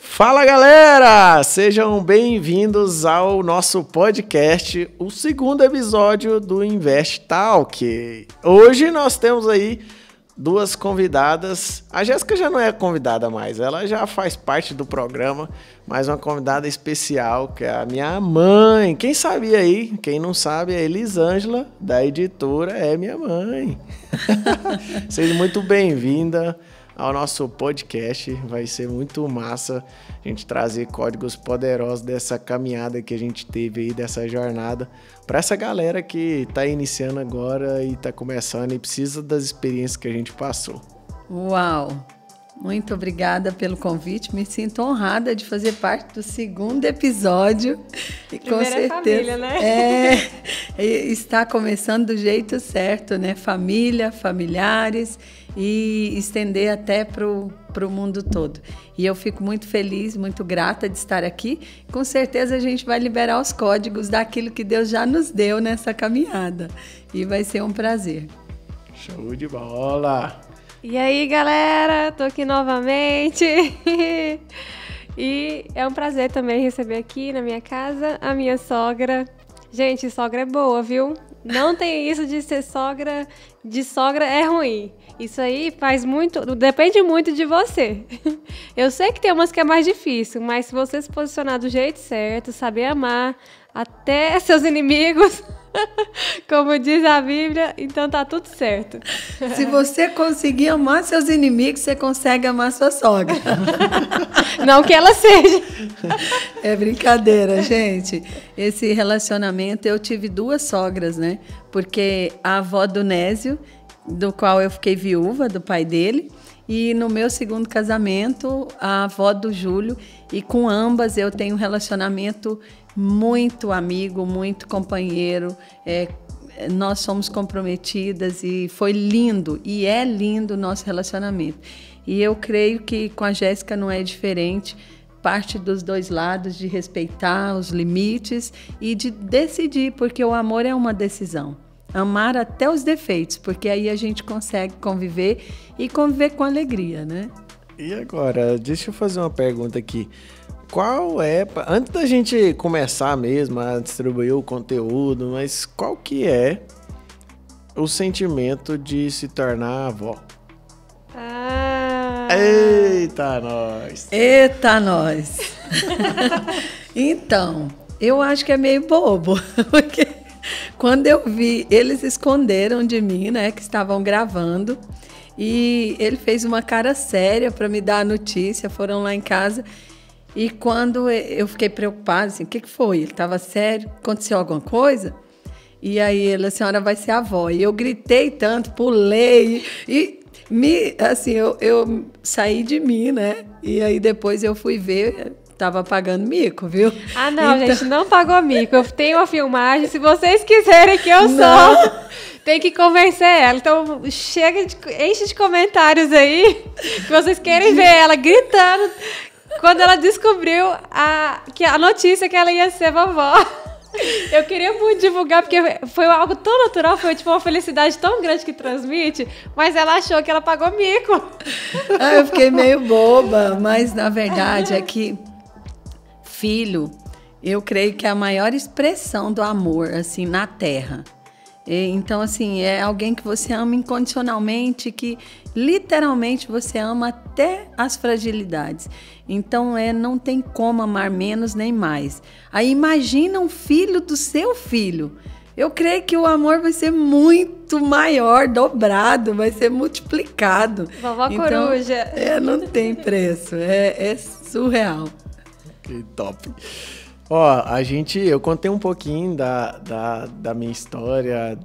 Fala galera, sejam bem-vindos ao nosso podcast, o segundo episódio do Invest Talk. Hoje nós temos aí duas convidadas. A Jéssica já não é convidada mais, ela já faz parte do programa, mas uma convidada especial que é a minha mãe. Quem sabia aí, quem não sabe, a Elisângela da editora é minha mãe. Seja muito bem-vinda ao nosso podcast. Vai ser muito massa a gente trazer códigos poderosos dessa caminhada que a gente teve aí, dessa jornada, para essa galera que está iniciando agora e está começando e precisa das experiências que a gente passou. Uau! Muito obrigada pelo convite. Me sinto honrada de fazer parte do segundo episódio. E com certeza, família, né? Está começando do jeito certo, né? Família, familiares e estender até para o mundo todo. E eu fico muito feliz, muito grata de estar aqui. Com certeza a gente vai liberar os códigos daquilo que Deus já nos deu nessa caminhada. E vai ser um prazer. Show de bola! E aí, galera, tô aqui novamente. E é um prazer também receber aqui na minha casa a minha sogra. Gente, sogra é boa, viu? Não tem isso de ser sogra, de sogra é ruim. Isso aí faz muito, depende muito de você. Eu sei que tem umas que é mais difícil, mas se você se posicionar do jeito certo, saber amar até seus inimigos, como diz a Bíblia, então tá tudo certo. Se você conseguir amar seus inimigos, você consegue amar sua sogra. Não que ela seja. É brincadeira, gente. Esse relacionamento, eu tive duas sogras, né? Porque a avó do Nésio, do qual eu fiquei viúva, do pai dele, e no meu segundo casamento, a avó do Júlio, e com ambas eu tenho um relacionamento muito amigo, muito companheiro, nós somos comprometidas e foi lindo, e é lindo o nosso relacionamento. E eu creio que com a Jéssica não é diferente, parte dos dois lados, de respeitar os limites e de decidir, porque o amor é uma decisão. Amar até os defeitos, porque aí a gente consegue conviver e conviver com alegria, né? E agora, deixa eu fazer uma pergunta aqui. Qual é, antes da gente começar mesmo a distribuir o conteúdo, mas qual que é o sentimento de se tornar avó? Eita, nós! Eita, nós! Então, eu acho que é meio bobo, porque quando eu vi, eles esconderam de mim, né, que estavam gravando, e ele fez uma cara séria para me dar a notícia, foram lá em casa. E quando eu fiquei preocupada, assim, o que foi? Ele estava sério? Aconteceu alguma coisa? E aí ele, a senhora vai ser avó. E eu gritei tanto, pulei, e eu saí de mim, né? E aí depois eu fui ver, estava pagando mico, viu? Ah, não, então... gente, não pagou mico. Eu tenho uma filmagem, se vocês quiserem que eu sou... Tem que convencer ela. Então, enche de comentários aí, que vocês querem ver ela gritando... Quando ela descobriu a notícia que ela ia ser vovó. Eu queria muito divulgar, porque foi algo tão natural, foi tipo uma felicidade tão grande que transmite, mas ela achou que ela pagou mico. Eu fiquei meio boba, mas na verdade é que filho, eu creio que é a maior expressão do amor, assim, na Terra. Então, assim, é alguém que você ama incondicionalmente, que literalmente você ama até as fragilidades. Então, não tem como amar menos nem mais. Aí, imagina um filho do seu filho. Eu creio que o amor vai ser muito maior, dobrado, vai ser multiplicado. Vovó Coruja. Não tem preço, é surreal. Que top. Ó, eu contei um pouquinho da minha história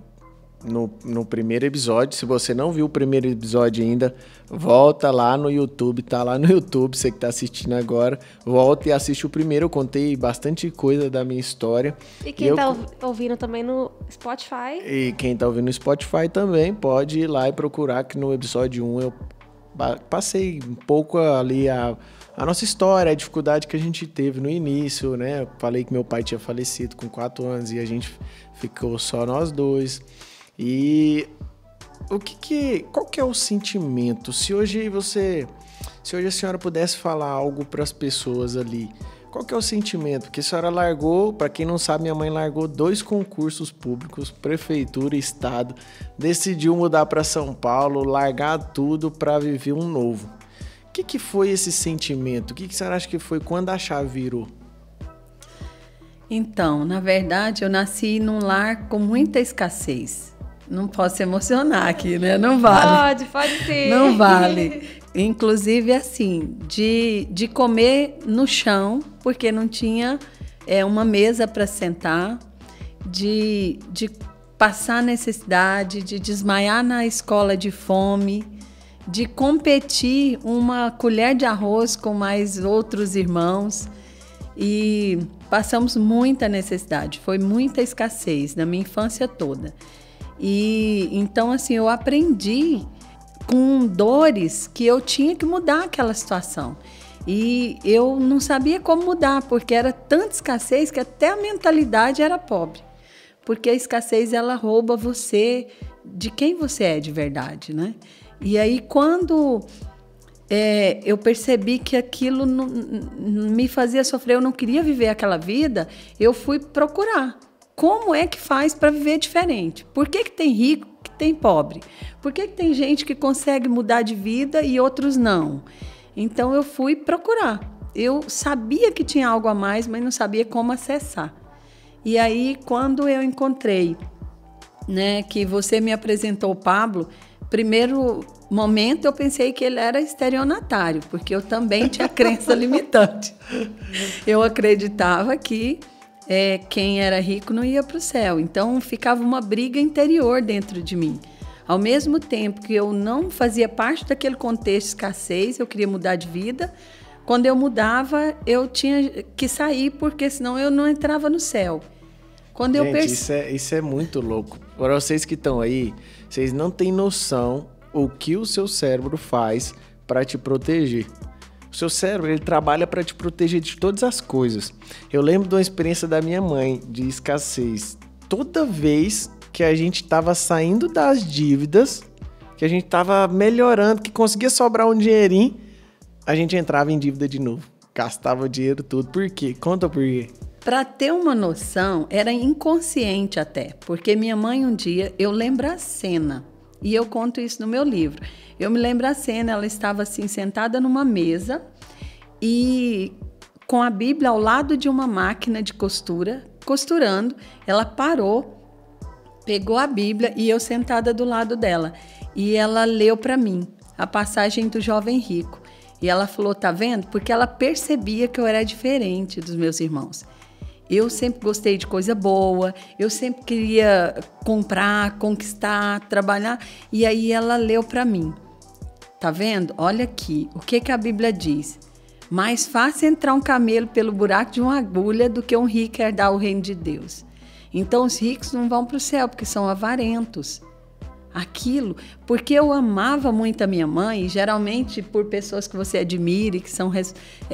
no primeiro episódio. Se você não viu o primeiro episódio ainda, volta lá no YouTube, tá lá no YouTube, você que tá assistindo agora, volta e assiste o primeiro. Eu contei bastante coisa da minha história. E quem tá ouvindo também no Spotify? E quem tá ouvindo no Spotify também pode ir lá e procurar, que no episódio 1 eu passei um pouco ali a nossa história, a dificuldade que a gente teve no início, né? Eu falei que meu pai tinha falecido com 4 anos e a gente ficou só nós dois. E qual que é o sentimento? Se hoje você Se hoje a senhora pudesse falar algo para as pessoas ali, qual que é o sentimento? Porque a senhora largou, para quem não sabe, minha mãe largou 2 concursos públicos, prefeitura e estado, decidiu mudar para São Paulo, largar tudo para viver um novo. O que foi esse sentimento? O que a senhora acha que foi quando a chave virou? Então, na verdade, eu nasci num lar com muita escassez. Não posso emocionar aqui, né? Não vale. Pode sim. Não vale. Inclusive, assim, de comer no chão, porque não tinha uma mesa para sentar, de passar necessidade, de desmaiar na escola de fome, de competir uma colher de arroz com mais outros irmãos. E passamos muita necessidade, foi muita escassez na minha infância toda. E então, assim, eu aprendi com dores que eu tinha que mudar aquela situação. E eu não sabia como mudar, porque era tanta escassez que até a mentalidade era pobre. Porque a escassez, ela rouba você de quem você é de verdade, né? E aí, quando eu percebi que aquilo me fazia sofrer, eu não queria viver aquela vida, eu fui procurar. Como é que faz para viver diferente? Por que tem rico, que tem pobre? Por que tem gente que consegue mudar de vida e outros não? Então, eu fui procurar. Eu sabia que tinha algo a mais, mas não sabia como acessar. E aí, quando eu encontrei, né, que você me apresentou o Pablo, primeiro momento eu pensei que ele era estelionatário, porque eu também tinha crença limitante. Eu acreditava que quem era rico não ia para o céu. Então, ficava uma briga interior dentro de mim. Ao mesmo tempo que eu não fazia parte daquele contexto de escassez, eu queria mudar de vida. Quando eu mudava, eu tinha que sair, porque senão eu não entrava no céu. Quando Isso é muito louco. Para vocês que estão aí, vocês não têm noção o que o seu cérebro faz para te proteger. O seu cérebro, ele trabalha para te proteger de todas as coisas. Eu lembro de uma experiência da minha mãe, de escassez. Toda vez que a gente estava saindo das dívidas, que a gente estava melhorando, que conseguia sobrar um dinheirinho, a gente entrava em dívida de novo. Gastava o dinheiro tudo. Por quê? Conta por quê. Para ter uma noção, era inconsciente até, porque minha mãe um dia, eu lembro a cena, e eu conto isso no meu livro. Eu me lembro a cena, ela estava assim sentada numa mesa e com a Bíblia ao lado de uma máquina de costura, costurando, ela parou, pegou a Bíblia e eu sentada do lado dela. E ela leu para mim a passagem do jovem rico. E ela falou, tá vendo? Porque ela percebia que eu era diferente dos meus irmãos. Eu sempre gostei de coisa boa, eu sempre queria comprar, conquistar, trabalhar. E aí ela leu para mim. Tá vendo? Olha aqui, o que a Bíblia diz? Mais fácil entrar um camelo pelo buraco de uma agulha do que um rico herdar o reino de Deus. Então os ricos não vão para o céu porque são avarentos. Aquilo, porque eu amava muito a minha mãe, e geralmente por pessoas que você admira e que são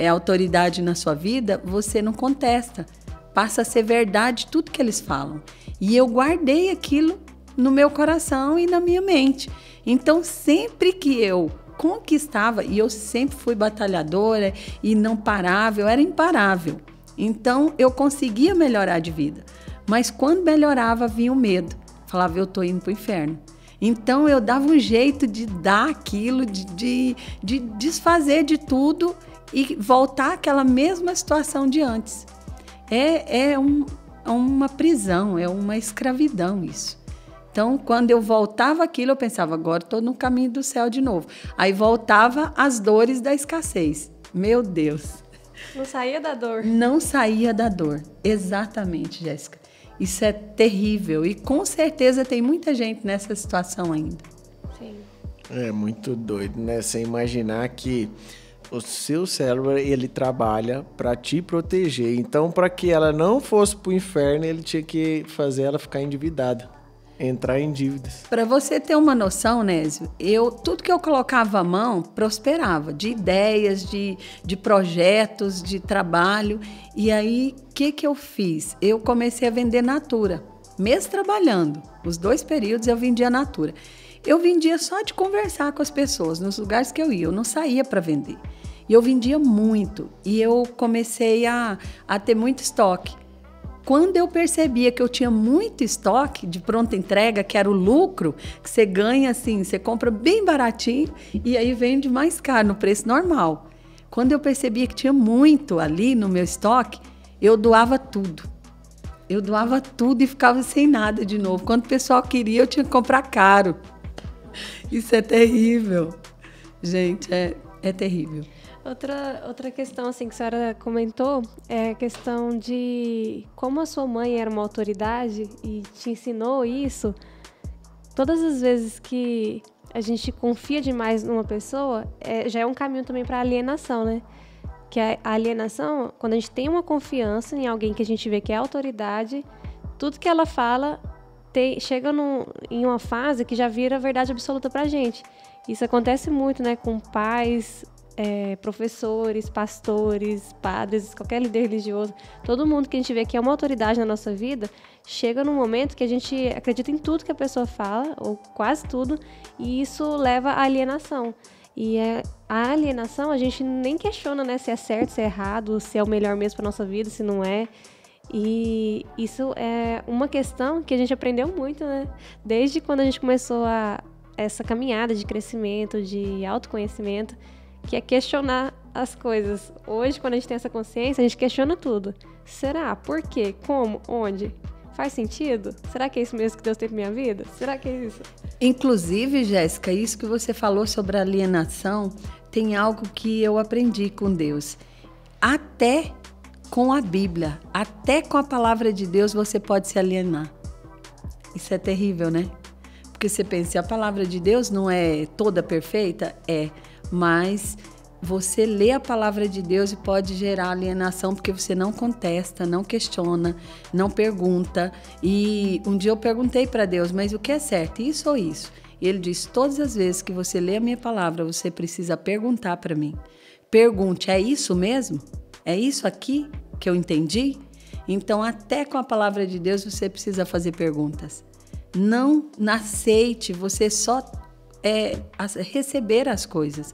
autoridade na sua vida, você não contesta. Passa a ser verdade tudo que eles falam. E eu guardei aquilo no meu coração e na minha mente. Então, sempre que eu conquistava, e eu sempre fui batalhadora e não parava, eu era imparável. Então, eu conseguia melhorar de vida. Mas quando melhorava, vinha o medo. Falava, eu estou indo para o inferno. Então, eu dava um jeito de dar aquilo, de desfazer de tudo e voltar àquela mesma situação de antes. É uma prisão, é uma escravidão isso. Então, quando eu voltava aquilo, eu pensava, agora estou no caminho do céu de novo. Aí voltava as dores da escassez. Meu Deus. Não saía da dor. Não saía da dor. Exatamente, Jéssica. Isso é terrível. E com certeza tem muita gente nessa situação ainda. Sim. É muito doido, né? Você imaginar que o seu cérebro, ele trabalha para te proteger. Então, para que ela não fosse para o inferno, ele tinha que fazer ela ficar endividada, entrar em dívidas. Para você ter uma noção, Nésio, tudo que eu colocava à mão prosperava, de ideias, de projetos, de trabalho. E aí, o que eu fiz? Eu comecei a vender Natura, mesmo trabalhando. Os 2 períodos eu vendia Natura. Eu vendia só de conversar com as pessoas, nos lugares que eu ia. Eu não saía para vender. E eu vendia muito. E eu comecei a ter muito estoque. Quando eu percebia que eu tinha muito estoque de pronta entrega, que era o lucro, que você ganha assim, você compra bem baratinho e aí vende mais caro, no preço normal. Quando eu percebia que tinha muito ali no meu estoque, eu doava tudo. Eu doava tudo e ficava sem nada de novo. Quando o pessoal queria, eu tinha que comprar caro. Isso é terrível. Gente, é terrível. Outra questão assim, que a senhora comentou é a questão de como a sua mãe era uma autoridade e te ensinou isso. Todas as vezes que a gente confia demais numa pessoa, já é um caminho também para alienação, né? Que a alienação, quando a gente tem uma confiança em alguém que a gente vê que é autoridade, tudo que ela fala chega em uma fase que já vira verdade absoluta pra gente. Isso acontece muito, né, com pais, professores, pastores, padres, qualquer líder religioso. Todo mundo que a gente vê que é uma autoridade na nossa vida, chega num momento que a gente acredita em tudo que a pessoa fala, ou quase tudo, e isso leva à alienação. E a alienação, a gente nem questiona, né, se é certo, se é errado, se é o melhor mesmo para nossa vida, se não é. E isso é uma questão que a gente aprendeu muito, né? Desde quando a gente começou essa caminhada de crescimento, de autoconhecimento, que é questionar as coisas. Hoje, quando a gente tem essa consciência, a gente questiona tudo. Será? Por quê? Como? Onde? Faz sentido? Será que é isso mesmo que Deus tem pra minha vida? Será que é isso? Inclusive, Jéssica, isso que você falou sobre a alienação, tem algo que eu aprendi com Deus. Até com a Bíblia, até com a palavra de Deus, você pode se alienar. Isso é terrível, né? Porque você pensa, a palavra de Deus não é toda perfeita? Mas você lê a palavra de Deus e pode gerar alienação porque você não contesta, não questiona, não pergunta. E um dia eu perguntei para Deus, mas o que é certo, isso ou isso? E ele disse, todas as vezes que você lê a minha palavra, você precisa perguntar para mim. Pergunte, é isso mesmo? É isso aqui que eu entendi? Então, até com a palavra de Deus, você precisa fazer perguntas. Não aceite, você só receber as coisas.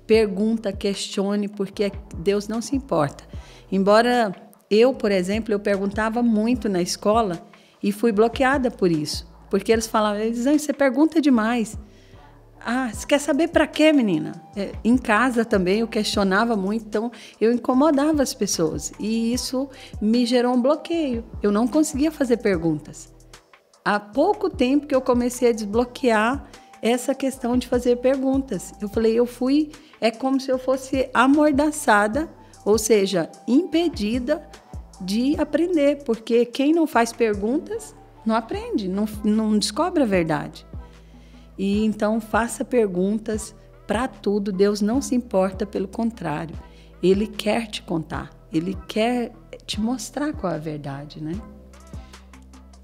Pergunta, questione, porque Deus não se importa. Embora eu, por exemplo, eu perguntava muito na escola e fui bloqueada por isso. Porque eles falavam, você pergunta demais. Você quer saber para quê, menina? Em casa também eu questionava muito, então eu incomodava as pessoas. E isso me gerou um bloqueio. Eu não conseguia fazer perguntas. Há pouco tempo que eu comecei a desbloquear essa questão de fazer perguntas. Eu falei, é como se eu fosse amordaçada, ou seja, impedida de aprender, porque quem não faz perguntas não aprende, não descobre a verdade. E então faça perguntas para tudo, Deus não se importa, pelo contrário, Ele quer te contar, Ele quer te mostrar qual é a verdade, né?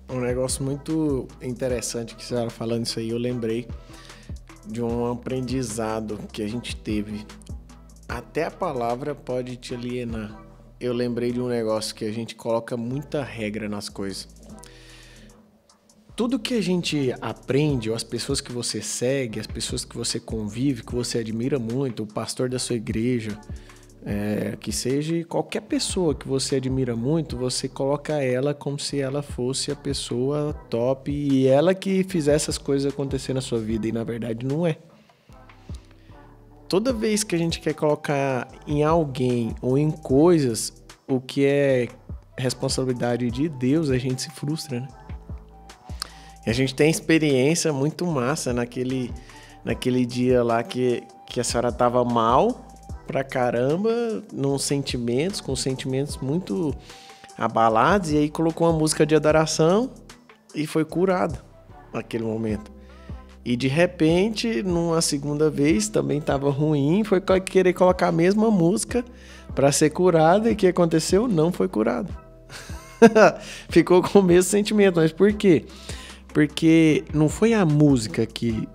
Um negócio muito interessante que você estava falando isso aí, eu lembrei de um aprendizado que a gente teve. Até a palavra pode te alienar. Eu lembrei de um negócio que a gente coloca muita regra nas coisas. Tudo que a gente aprende, ou as pessoas que você segue, as pessoas que você convive, que você admira muito, o pastor da sua igreja, que seja qualquer pessoa que você admira muito, você coloca ela como se ela fosse a pessoa top e ela que fizesse as coisas acontecer na sua vida, e na verdade não é. Toda vez que a gente quer colocar em alguém ou em coisas o que é responsabilidade de Deus, a gente se frustra, né? E a gente tem experiência muito massa naquele dia lá que a senhora tava mal pra caramba, com sentimentos muito abalados, e aí colocou uma música de adoração e foi curado naquele momento. E de repente, numa segunda vez, também estava ruim, foi querer colocar a mesma música para ser curado, e o que aconteceu? Não foi curado. Ficou com o mesmo sentimento. Mas por quê? Porque não foi a música que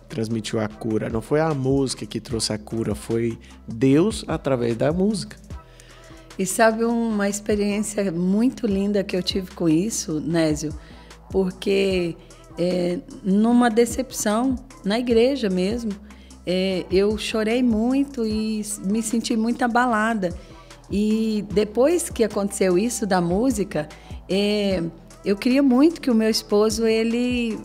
transmitiu a cura, não foi a música que trouxe a cura, foi Deus através da música. E sabe uma experiência muito linda que eu tive com isso, Nésio? Porque numa decepção, na igreja mesmo. Eu chorei muito e me senti muito abalada. E depois que aconteceu isso da música, eu queria muito que o meu esposo, ele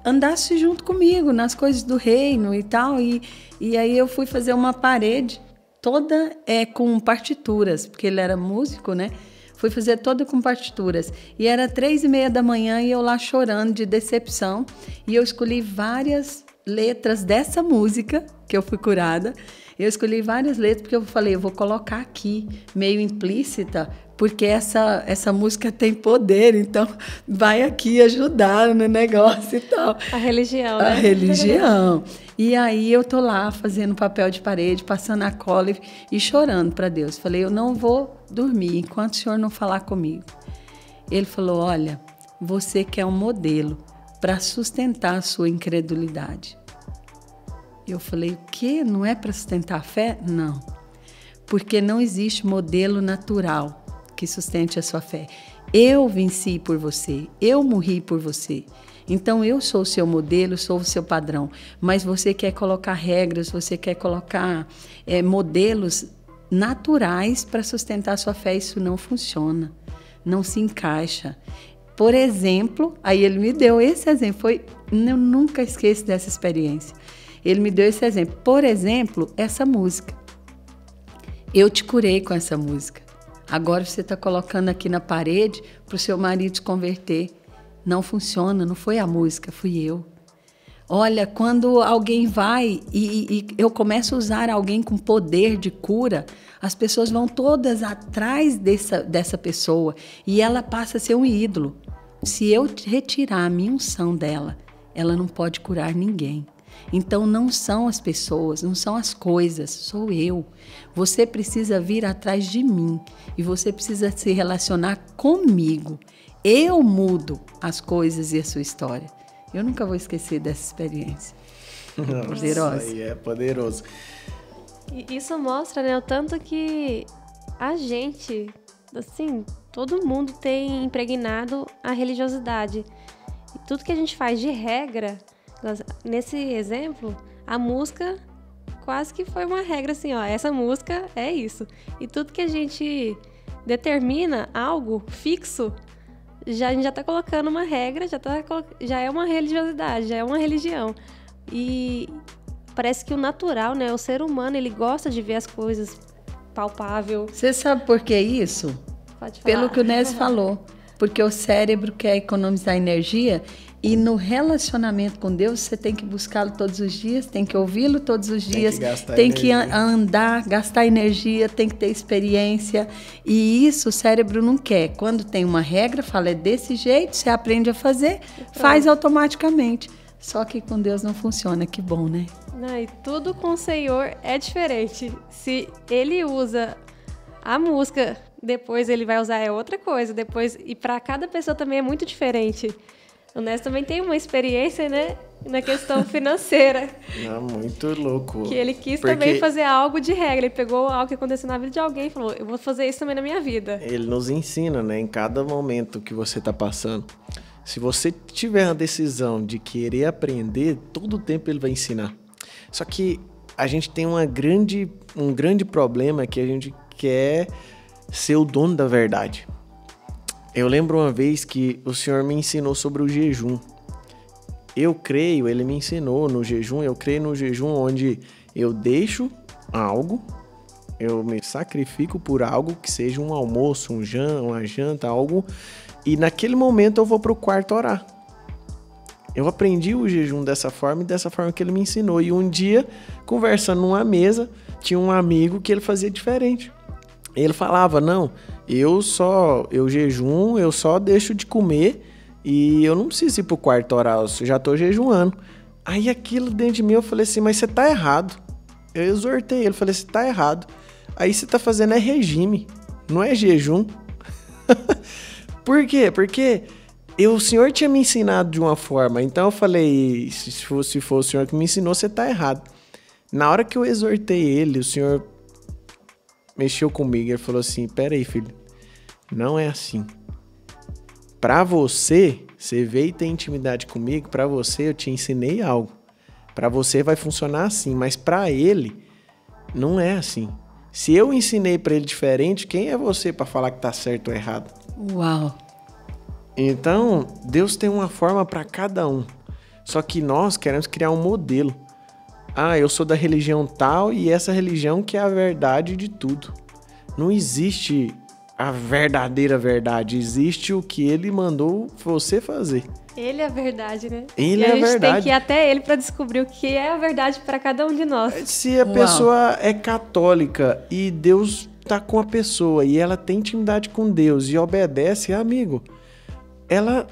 andasse junto comigo nas coisas do reino e tal. E aí eu fui fazer uma parede toda com partituras, porque ele era músico, né? Fui fazer toda com partituras. E era 3:30 da manhã e eu lá chorando de decepção. E eu escolhi várias letras dessa música, que eu fui curada. Eu escolhi várias letras porque eu falei, eu vou colocar aqui, meio implícita, porque essa música tem poder, então vai aqui ajudar no negócio e tal. A religião, né? A religião. E aí eu tô lá fazendo papel de parede, passando a cola e chorando para Deus. Falei, eu não vou dormir enquanto o Senhor não falar comigo. Ele falou, olha, você quer um modelo para sustentar a sua incredulidade. Eu falei, o quê? Não é para sustentar a fé? Não. Porque não existe modelo natural que sustente a sua fé. Eu venci por você, eu morri por você. Então eu sou o seu modelo, sou o seu padrão. Mas você quer colocar regras, você quer colocar modelos naturais para sustentar a sua fé. Isso não funciona, não se encaixa. Por exemplo, aí ele me deu esse exemplo, eu nunca esqueço dessa experiência. Ele me deu esse exemplo. Por exemplo, essa música. Eu te curei com essa música. Agora você está colocando aqui na parede para o seu marido se converter. Não funciona, não foi a música, fui eu. Olha, quando alguém vai e eu começo a usar alguém com poder de cura, as pessoas vão todas atrás dessa pessoa e ela passa a ser um ídolo. Se eu retirar a minha unção dela, ela não pode curar ninguém. Então não são as pessoas, não são as coisas, sou eu. Você precisa vir atrás de mim e você precisa se relacionar comigo. Eu mudo as coisas e a sua história. Eu nunca vou esquecer dessa experiência. Nossa, poderosa. Aí é poderoso. Isso mostra, né, o tanto que a gente, assim, todo mundo tem impregnado a religiosidade. E tudo que a gente faz de regra, nesse exemplo, a música quase que foi uma regra assim, ó, essa música é isso. E tudo que a gente determina algo fixo, a gente já está colocando uma regra, já é uma religiosidade, já é uma religião. E parece que o natural, né, o ser humano, ele gosta de ver as coisas palpável. Você sabe por que isso? Pode falar. Pelo que o Nésio falou. Porque o cérebro quer economizar energia e no relacionamento com Deus você tem que buscá-lo todos os dias, tem que ouvi-lo todos os dias, tem que andar, gastar energia, tem que ter experiência. E isso o cérebro não quer. Quando tem uma regra, fala, é desse jeito, você aprende a fazer, faz automaticamente. Só que com Deus não funciona, que bom, né? Não, e tudo com o Senhor é diferente. Se ele usa a música, depois ele vai usar outra coisa, depois, e para cada pessoa também é muito diferente. O Nésio também tem uma experiência, né, na questão financeira. Não, muito louco. Que ele quis também fazer algo de regra. Ele pegou algo que aconteceu na vida de alguém e falou, eu vou fazer isso também na minha vida. Ele nos ensina, né, em cada momento que você está passando. Se você tiver a decisão de querer aprender, todo o tempo ele vai ensinar. Só que a gente tem um grande problema que a gente quer ser o dono da verdade. Eu lembro uma vez que o Senhor me ensinou sobre o jejum. Ele me ensinou no jejum, eu creio no jejum onde eu deixo algo, eu me sacrifico por algo que seja um almoço, uma janta, algo, e naquele momento eu vou para o quarto orar. Eu aprendi o jejum dessa forma e dessa forma que ele me ensinou. E um dia, conversando numa mesa, tinha um amigo que ele fazia diferente. Ele falava, não, eu jejum, eu só deixo de comer e eu não preciso ir pro quarto orar, eu já tô jejuando. Aí aquilo dentro de mim eu falei assim, mas você tá errado. Eu exortei ele, falei, você tá errado. Aí você tá fazendo regime, não é jejum. Por quê? Porque o Senhor tinha me ensinado de uma forma, então eu falei, se for o Senhor que me ensinou, você tá errado. Na hora que eu exortei ele, o Senhor mexeu comigo, ele falou assim, peraí filho, não é assim. Pra você veio e tem intimidade comigo, pra você eu te ensinei algo. Pra você vai funcionar assim, mas pra ele não é assim. Se eu ensinei pra ele diferente, quem é você pra falar que tá certo ou errado? Uau! Então, Deus tem uma forma pra cada um. Só que nós queremos criar um modelo. Ah, eu sou da religião tal e essa religião que é a verdade de tudo. Não existe a verdadeira verdade, existe o que ele mandou você fazer. Ele é a verdade, né? Ele e é a a gente verdade. tem que ir até ele para descobrir o que é a verdade para cada um de nós. Se a pessoa é católica e Deus tá com a pessoa e ela tem intimidade com Deus e obedece, amigo, ela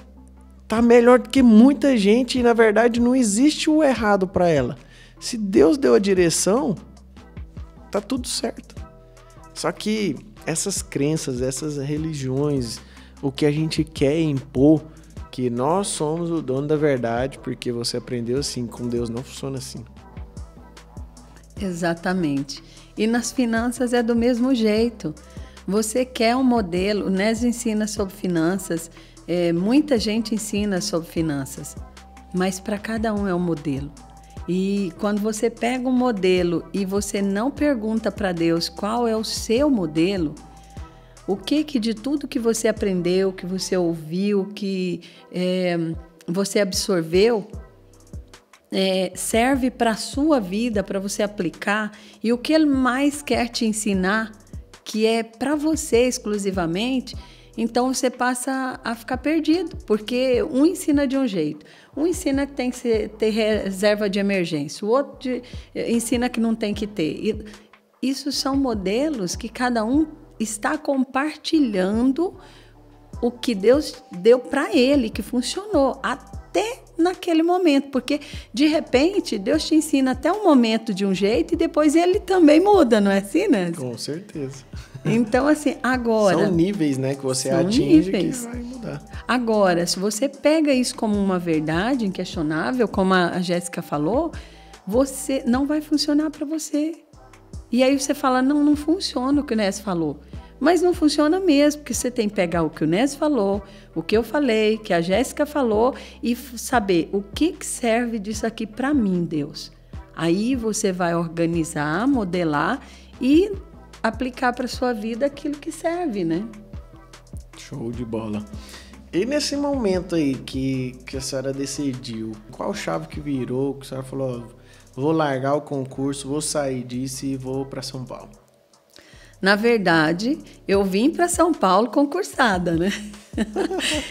tá melhor do que muita gente e na verdade não existe o errado para ela. Se Deus deu a direção, tá tudo certo. Só que essas crenças, essas religiões, o que a gente quer impor, que nós somos o dono da verdade, porque você aprendeu assim, com Deus não funciona assim. Exatamente. E nas finanças é do mesmo jeito. Você quer um modelo, o NES ensina sobre finanças, muita gente ensina sobre finanças, mas para cada um é um modelo. E quando você pega um modelo e você não pergunta para Deus qual é o seu modelo, o que de tudo que você aprendeu, que você ouviu, que você absorveu, serve para a sua vida, para você aplicar, e o que Ele mais quer te ensinar, que é para você exclusivamente, então você passa a ficar perdido, porque um ensina de um jeito, um ensina que tem que ter reserva de emergência, o outro ensina que não tem que ter. E isso são modelos que cada um está compartilhando o que Deus deu para ele, que funcionou até naquele momento, porque de repente Deus te ensina até um momento de um jeito e depois ele também muda, não é assim, né? Com certeza. Então, assim, agora... São níveis, né, que você atinge que vai mudar. Agora, se você pega isso como uma verdade inquestionável, como a Jéssica falou, você não vai funcionar para você. E aí você fala, não funciona o que o Nés falou. Mas não funciona mesmo, porque você tem que pegar o que o Nés falou, o que eu falei, que a Jéssica falou, e saber o que serve disso aqui para mim, Deus. Aí você vai organizar, modelar e aplicar para sua vida aquilo que serve, né? Show de bola. E nesse momento aí que a senhora decidiu, qual chave que virou, que a senhora falou, vou largar o concurso, vou sair disso e vou para São Paulo? Na verdade, eu vim para São Paulo concursada, né?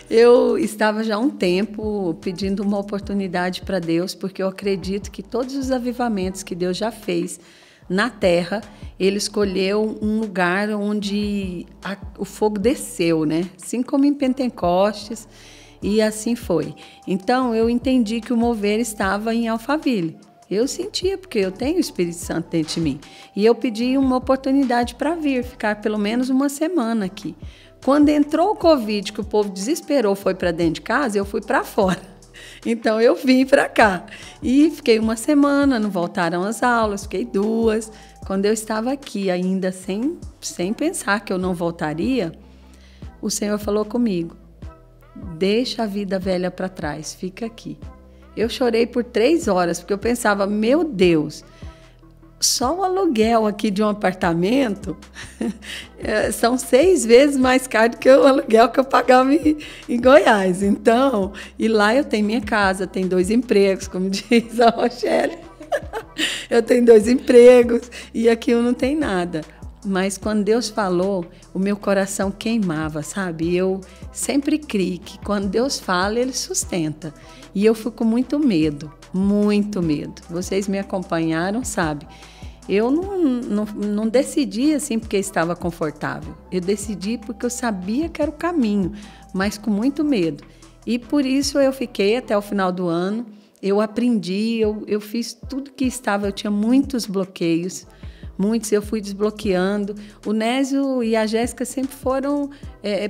Eu estava já há um tempo pedindo uma oportunidade para Deus, porque eu acredito que todos os avivamentos que Deus já fez na terra, Ele escolheu um lugar onde o fogo desceu, né? Assim como em Pentecostes, e assim foi. Então, eu entendi que o mover estava em Alphaville. Eu sentia, porque eu tenho o Espírito Santo dentro de mim. E eu pedi uma oportunidade para vir, ficar pelo menos uma semana aqui. Quando entrou o Covid, que o povo desesperou, foi para dentro de casa, eu fui para fora. Então, eu vim para cá. E fiquei uma semana, não voltaram as aulas, fiquei 2. Quando eu estava aqui, ainda sem pensar que eu não voltaria, o Senhor falou comigo, deixa a vida velha para trás, fica aqui. Eu chorei por 3 horas, porque eu pensava, meu Deus, só o aluguel aqui de um apartamento são 6 vezes mais caro do que o aluguel que eu pagava em Goiás. Então, e lá eu tenho minha casa, tenho 2 empregos, como diz a Rochelle. Eu tenho 2 empregos e aqui eu não tenho nada. Mas quando Deus falou, o meu coração queimava, sabe? Eu sempre criei que quando Deus fala, Ele sustenta. E eu fui com muito medo, muito medo. Vocês me acompanharam, sabe? Eu não decidi assim porque estava confortável. Eu decidi porque eu sabia que era o caminho, mas com muito medo. E por isso eu fiquei até o final do ano. Eu aprendi, eu fiz tudo que estava. Eu tinha muitos bloqueios. Muitos eu fui desbloqueando. O Nésio e a Jéssica sempre foram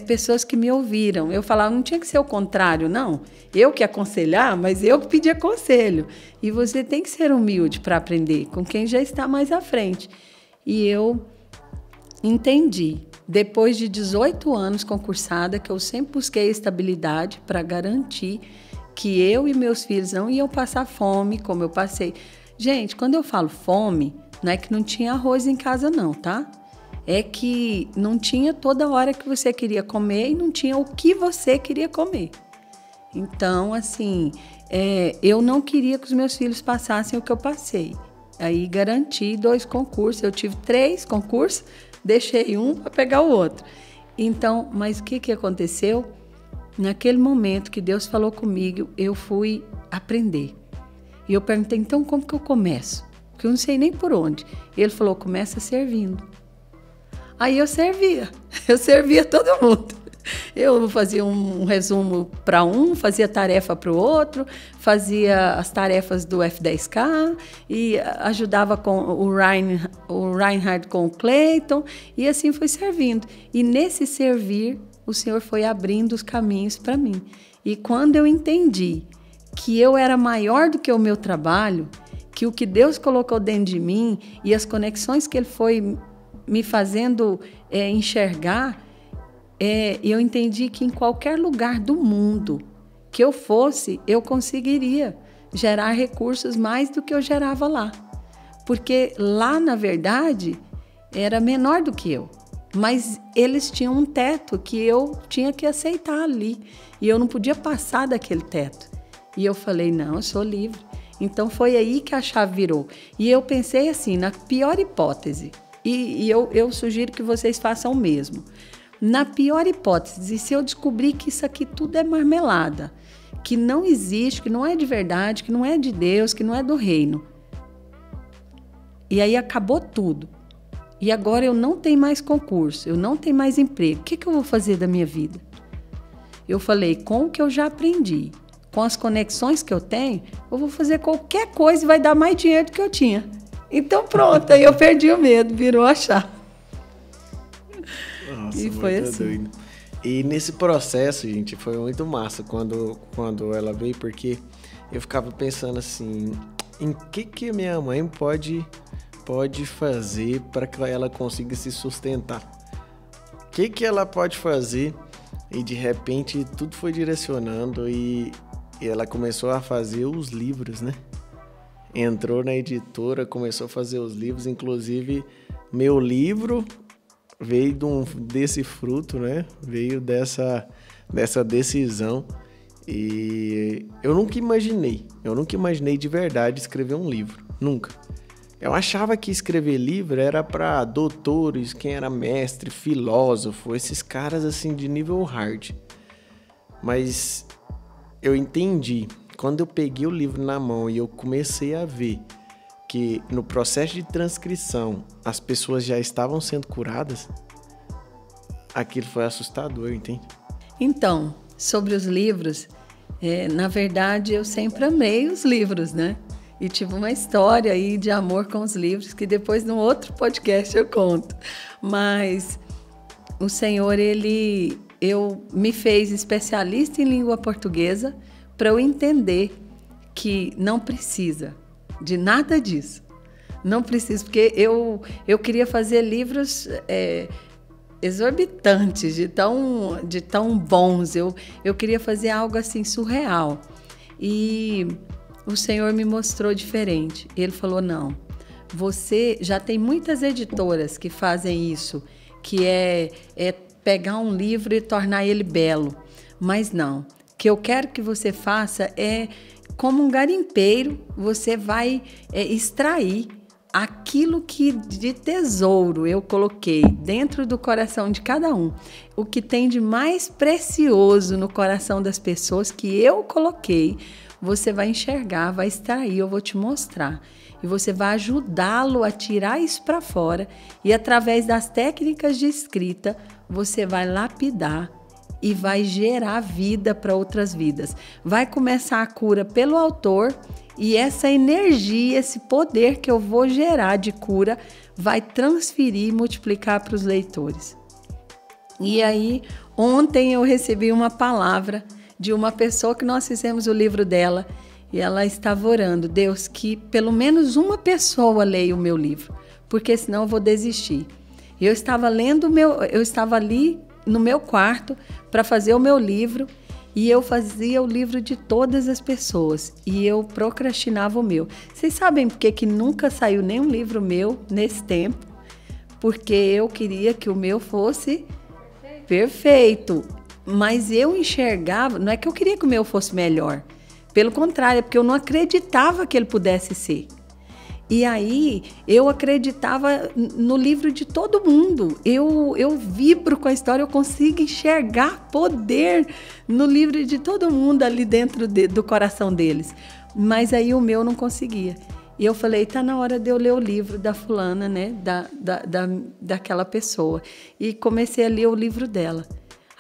pessoas que me ouviram. Eu falava, não tinha que ser o contrário, não. Eu que aconselhar, mas eu que pedia conselho. E você tem que ser humilde para aprender com quem já está mais à frente. E eu entendi. depois de 18 anos concursada, que eu sempre busquei estabilidade para garantir que eu e meus filhos não iam passar fome, como eu passei. Gente, quando eu falo fome, não é que não tinha arroz em casa não, tá? É que não tinha toda hora que você queria comer e não tinha o que você queria comer. Então, assim, eu não queria que os meus filhos passassem o que eu passei. Aí garanti 2 concursos, eu tive 3 concursos, deixei um para pegar o outro. Então, mas o que aconteceu? Naquele momento que Deus falou comigo, eu fui aprender. E eu perguntei, então como que eu começo? Porque eu não sei nem por onde. Ele falou, começa servindo. Aí eu servia todo mundo. Eu fazia um resumo para um, fazia tarefa para o outro, fazia as tarefas do F10K e ajudava com o Reinhard com o Clayton, e assim fui servindo. E nesse servir, o Senhor foi abrindo os caminhos para mim. E quando eu entendi que eu era maior do que o meu trabalho, que o que Deus colocou dentro de mim e as conexões que Ele foi me fazendo enxergar, eu entendi que em qualquer lugar do mundo que eu fosse, eu conseguiria gerar recursos mais do que eu gerava lá. Porque lá, na verdade, era menor do que eu. Mas eles tinham um teto que eu tinha que aceitar ali. E eu não podia passar daquele teto. E eu falei, não, eu sou livre. Então foi aí que a chave virou. E eu pensei assim, na pior hipótese, e eu sugiro que vocês façam o mesmo. Na pior hipótese, se eu descobrir que isso aqui tudo é marmelada, que não existe, que não é de verdade, que não é de Deus, que não é do reino. E aí acabou tudo. E agora eu não tenho mais concurso, eu não tenho mais emprego. O que eu vou fazer da minha vida? Eu falei, com o que eu já aprendi, com as conexões que eu tenho, eu vou fazer qualquer coisa e vai dar mais dinheiro do que eu tinha. Então pronto, aí eu perdi o medo, virou a chave. Nossa, e foi assim. Doido. E nesse processo, gente, foi muito massa quando ela veio, porque eu ficava pensando assim, em que minha mãe pode fazer para que ela consiga se sustentar? O que ela pode fazer? E de repente tudo foi direcionando e ela começou a fazer os livros, né? Entrou na editora, começou a fazer os livros, inclusive meu livro veio desse fruto, né? Veio dessa decisão. E eu nunca imaginei de verdade escrever um livro, nunca. Eu achava que escrever livro era para doutores, quem era mestre, filósofo, esses caras assim de nível hard. Mas eu entendi, quando eu peguei o livro na mão e eu comecei a ver que no processo de transcrição as pessoas já estavam sendo curadas, aquilo foi assustador, entende? Então, sobre os livros, na verdade eu sempre amei os livros, né? E tive uma história aí de amor com os livros que depois num outro podcast eu conto. Mas o Senhor, eu me fez especialista em língua portuguesa para eu entender que não precisa de nada disso. Não precisa, porque eu queria fazer livros exorbitantes, de tão bons. Eu queria fazer algo assim surreal. E o Senhor me mostrou diferente. Ele falou, não, você já tem muitas editoras que fazem isso, que é pegar um livro e tornar ele belo. Mas não, o que eu quero que você faça é, como um garimpeiro, você vai extrair aquilo que de tesouro eu coloquei dentro do coração de cada um. O que tem de mais precioso no coração das pessoas que eu coloquei, você vai enxergar, vai extrair, eu vou te mostrar. E você vai ajudá-lo a tirar isso para fora e através das técnicas de escrita, você vai lapidar e vai gerar vida para outras vidas. Vai começar a cura pelo autor e essa energia, esse poder que eu vou gerar de cura vai transferir e multiplicar para os leitores. E aí, ontem eu recebi uma palavra de uma pessoa que nós fizemos o livro dela e ela estava orando, Deus, que pelo menos uma pessoa leia o meu livro, porque senão eu vou desistir. Eu estava eu estava ali no meu quarto para fazer o meu livro, e eu fazia o livro de todas as pessoas, e eu procrastinava o meu. Vocês sabem por que nunca saiu nenhum livro meu nesse tempo? Porque eu queria que o meu fosse perfeito. Mas eu enxergava, não é que eu queria que o meu fosse melhor, pelo contrário, é porque eu não acreditava que ele pudesse ser. E aí eu acreditava no livro de todo mundo. Eu vibro com a história, eu consigo enxergar poder no livro de todo mundo ali dentro do coração deles. Mas aí o meu não conseguia. E eu falei, tá na hora de eu ler o livro da fulana, né? Daquela pessoa. E comecei a ler o livro dela.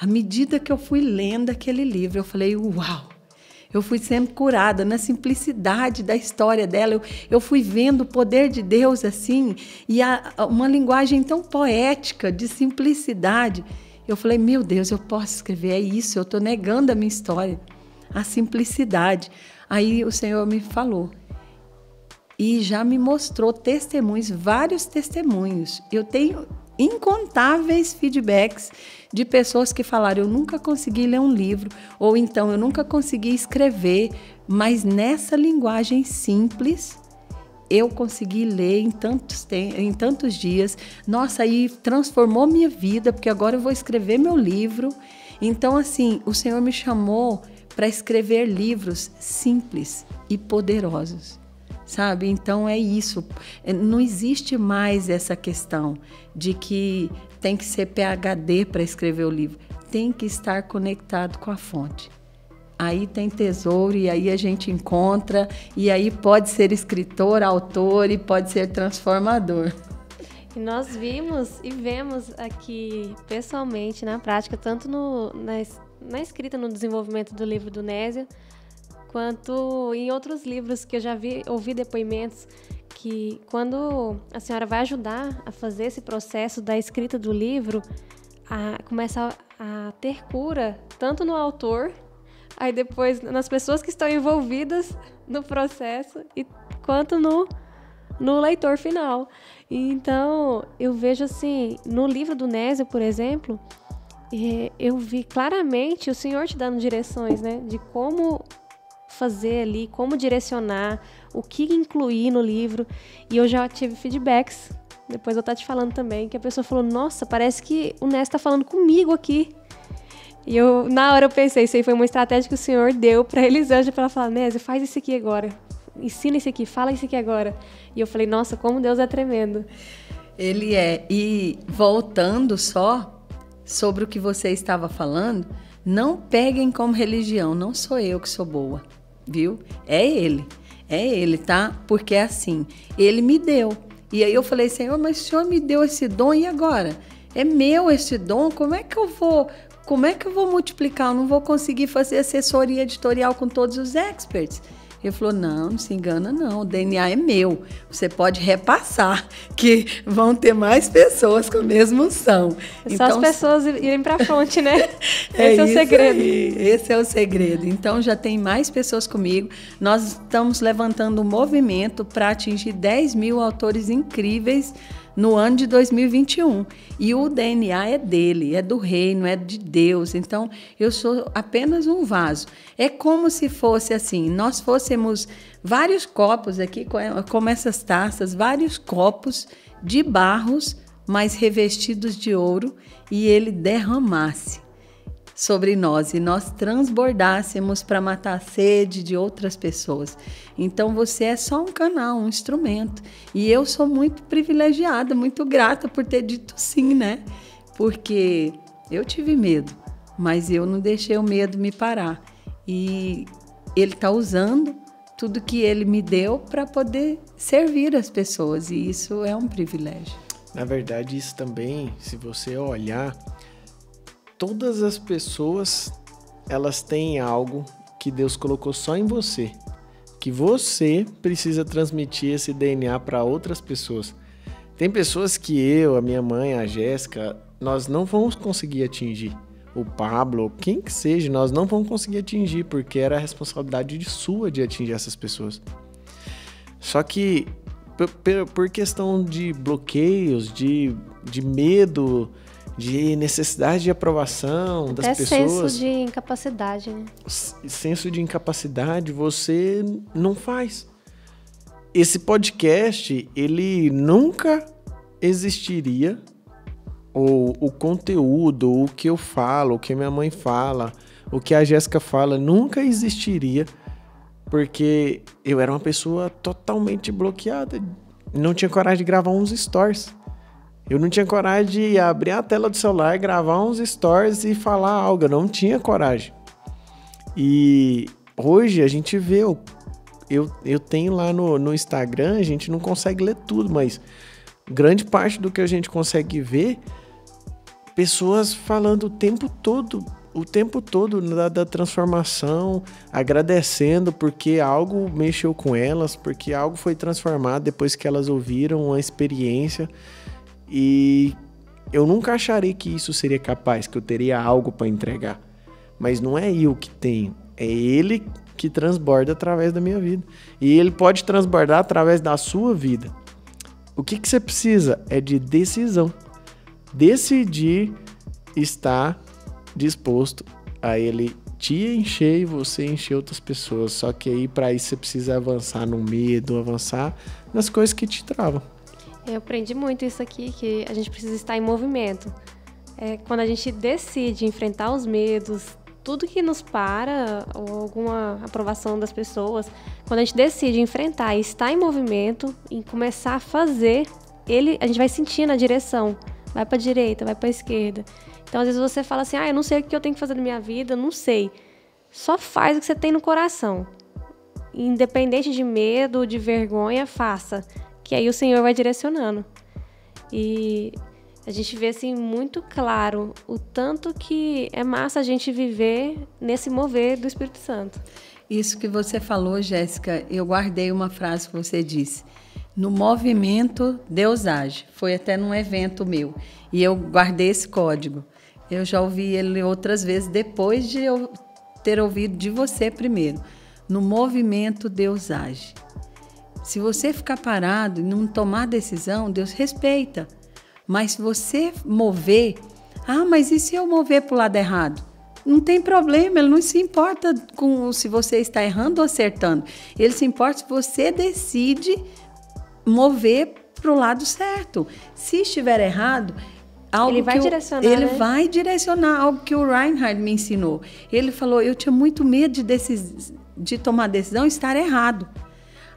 À medida que eu fui lendo aquele livro, eu falei, uau! Eu fui sendo curada na simplicidade da história dela. Eu fui vendo o poder de Deus assim, e uma linguagem tão poética, de simplicidade. Eu falei, meu Deus, eu posso escrever, é isso, eu estou negando a minha história, a simplicidade. Aí o Senhor me falou, e já me mostrou testemunhos, vários testemunhos. Eu tenho incontáveis feedbacks de pessoas que falaram, eu nunca consegui ler um livro, ou então eu nunca consegui escrever, mas nessa linguagem simples, eu consegui ler em tantos dias. Nossa, aí transformou minha vida, porque agora eu vou escrever meu livro. Então, assim, o Senhor me chamou para escrever livros simples e poderosos. Sabe? Então é isso, não existe mais essa questão de que tem que ser PhD para escrever o livro, tem que estar conectado com a fonte. Aí tem tesouro, e aí a gente encontra, e aí pode ser escritor, autor, e pode ser transformador. E nós vimos e vemos aqui pessoalmente, na prática, tanto na escrita, no desenvolvimento do livro do Nésio, quanto em outros livros que eu já ouvi depoimentos que quando a senhora vai ajudar a fazer esse processo da escrita do livro, começa a ter cura, tanto no autor, aí depois nas pessoas que estão envolvidas no processo, quanto no leitor final. E então, eu vejo assim, no livro do Nésio, por exemplo, eu vi claramente o Senhor te dando direções, né, de como fazer ali, como direcionar, o que incluir no livro. E eu já tive feedbacks, depois eu vou estar te falando também, que a pessoa falou, nossa, parece que o Nésio está falando comigo aqui. E na hora eu pensei, isso aí foi uma estratégia que o Senhor deu para Elisângela, para ela falar, Nésio, faz isso aqui agora, ensina isso aqui, fala isso aqui agora. E eu falei, nossa, como Deus é tremendo. Ele é. E voltando só sobre o que você estava falando, não peguem como religião, não sou eu que sou boa. Viu? É ele, tá? Porque é assim, ele me deu. E aí eu falei, Senhor, mas o Senhor me deu esse dom, e agora? É meu esse dom, como é que eu vou multiplicar? Eu não vou conseguir fazer assessoria editorial com todos os experts. Ele falou, não se engana não, o DNA é meu. Você pode repassar, que vão ter mais pessoas com a mesma unção. É só as pessoas irem para a fonte, né? Esse é o segredo. Esse é o segredo. Então, já tem mais pessoas comigo. Nós estamos levantando um movimento para atingir 10 mil autores incríveis no ano de 2021. E o DNA é dele, é do reino, é de Deus. Então, eu sou apenas um vaso. É como se fosse assim, nós fôssemos vários copos aqui, como essas taças, vários copos de barros, mas revestidos de ouro, e ele derramasse sobre nós, e nós transbordássemos para matar a sede de outras pessoas. Então você é só um canal, um instrumento. E eu sou muito privilegiada, muito grata por ter dito sim, né? Porque eu tive medo, mas eu não deixei o medo me parar. E ele está usando tudo que ele me deu para poder servir as pessoas, e isso é um privilégio. Na verdade, isso também, se você olhar, todas as pessoas, elas têm algo que Deus colocou só em você, que você precisa transmitir esse DNA para outras pessoas. Tem pessoas que eu, a minha mãe, a Jéssica, nós não vamos conseguir atingir. O Pablo, quem que seja, nós não vamos conseguir atingir, porque era a responsabilidade sua de atingir essas pessoas. Só que, por questão de bloqueios, de medo, de necessidade de aprovação das pessoas. Senso de incapacidade, né? Senso de incapacidade, você não faz. Esse podcast, ele nunca existiria, ou o conteúdo, o que eu falo, o que minha mãe fala, o que a Jéssica fala, nunca existiria, porque eu era uma pessoa totalmente bloqueada. Não tinha coragem de gravar uns stories. Eu não tinha coragem de abrir a tela do celular, gravar uns stories e falar algo. Eu não tinha coragem. E hoje a gente vê, eu tenho lá no Instagram, a gente não consegue ler tudo, mas grande parte do que a gente consegue ver, pessoas falando o tempo todo da transformação, agradecendo porque algo mexeu com elas, porque algo foi transformado depois que elas ouviram uma experiência. E eu nunca acharei que isso seria capaz, que eu teria algo para entregar. Mas não é eu que tenho, é ele que transborda através da minha vida. E ele pode transbordar através da sua vida. O que você precisa é de decisão. Decidir estar disposto a ele te encher e você encher outras pessoas. Só que aí para isso você precisa avançar no medo, avançar nas coisas que te travam. Eu aprendi muito isso aqui, que a gente precisa estar em movimento. Quando a gente decide enfrentar os medos, tudo que nos para, ou alguma aprovação das pessoas, quando a gente decide enfrentar e estar em movimento e começar a fazer, a gente vai sentindo a direção. Vai para a direita, vai para a esquerda. Então, às vezes você fala assim, eu não sei o que eu tenho que fazer na minha vida, não sei. Só faz o que você tem no coração. Independente de medo, de vergonha, faça. Que aí o Senhor vai direcionando. E a gente vê assim muito claro o tanto que é massa a gente viver nesse mover do Espírito Santo. Isso que você falou, Jéssica, eu guardei uma frase que você disse. No movimento, Deus age. Foi até num evento meu. E eu guardei esse código. Eu já ouvi ele outras vezes, depois de eu ter ouvido de você primeiro. No movimento, Deus age. Se você ficar parado e não tomar decisão, Deus respeita. Mas se você mover... mas e se eu mover para o lado errado? Não tem problema, ele não se importa com se você está errando ou acertando. Ele se importa se você decide mover para o lado certo. Se estiver errado... Ele vai direcionar, Ele vai direcionar algo que o Reinhard me ensinou. Ele falou, eu tinha muito medo de tomar decisão e estar errado.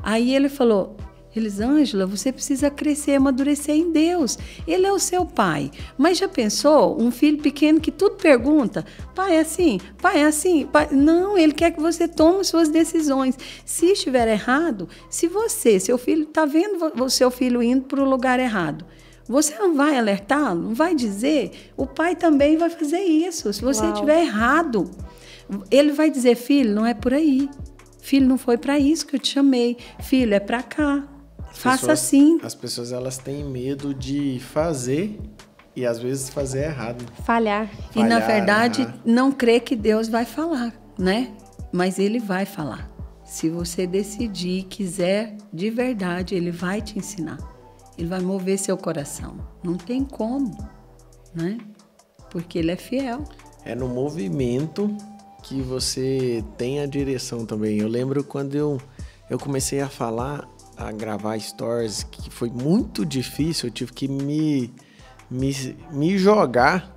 Aí ele falou, Elisângela, você precisa crescer, amadurecer em Deus. Ele é o seu pai. Mas já pensou, um filho pequeno que tudo pergunta, pai é assim, pai é assim? Pai... Não, ele quer que você tome suas decisões. Se estiver errado, seu filho está vendo o seu filho indo para o lugar errado, você não vai alertá-lo, não vai dizer? O pai também vai fazer isso. Se você estiver errado, ele vai dizer, filho, não é por aí. Filho, não foi para isso que eu te chamei. Filho, é para cá. Faça assim. As pessoas, elas têm medo de fazer e, às vezes, fazer errado. Falhar. E, na verdade, não crê que Deus vai falar, né? Mas Ele vai falar. Se você decidir e quiser de verdade, Ele vai te ensinar. Ele vai mover seu coração. Não tem como, né? Porque Ele é fiel. É no movimento que você tem a direção também. Eu lembro quando eu comecei a falar, a gravar stories, que foi muito difícil, eu tive que me jogar.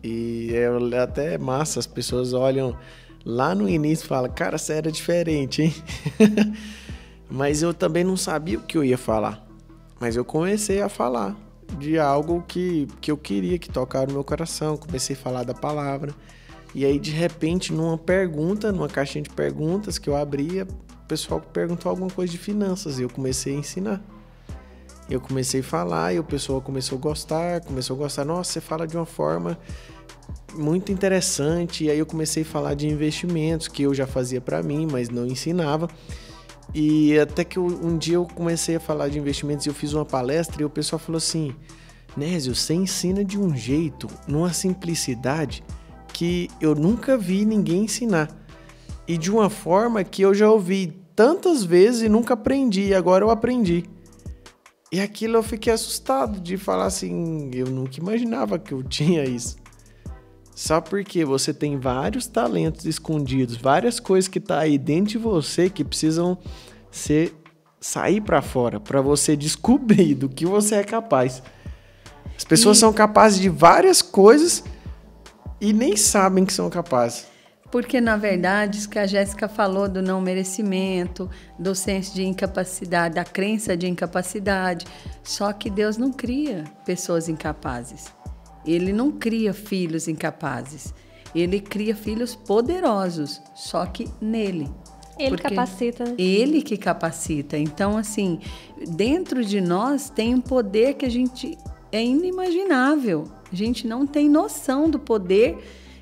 E é até massa, as pessoas olham lá no início e falam, cara, você era diferente, hein? Mas eu também não sabia o que eu ia falar. Mas eu comecei a falar de algo que eu queria, que tocara no meu coração. Comecei a falar da palavra. E aí, de repente, numa caixinha de perguntas que eu abria, o pessoal perguntou alguma coisa de finanças. E eu comecei a ensinar. Eu comecei a falar e o pessoal começou a gostar. Nossa, você fala de uma forma muito interessante. E aí eu comecei a falar de investimentos, que eu já fazia para mim, mas não ensinava. E até que um dia eu comecei a falar de investimentos e eu fiz uma palestra e o pessoal falou assim, Nésio, você ensina de um jeito, numa simplicidade, que eu nunca vi ninguém ensinar. E de uma forma que eu já ouvi tantas vezes e nunca aprendi, e agora eu aprendi. E aquilo eu fiquei assustado de falar assim, eu nunca imaginava que eu tinha isso. Só porque você tem vários talentos escondidos, várias coisas que tá aí dentro de você que precisam sair para fora, para você descobrir do que você é capaz. As pessoas são capazes de várias coisas e nem sabem que são capazes. Porque, na verdade, isso que a Jéssica falou do não merecimento, do senso de incapacidade, da crença de incapacidade, só que Deus não cria pessoas incapazes. Ele não cria filhos incapazes. Ele cria filhos poderosos, só que nele. Ele capacita, né? Ele que capacita. Então, assim, dentro de nós tem um poder que a gente é inimaginável. A gente não tem noção do poder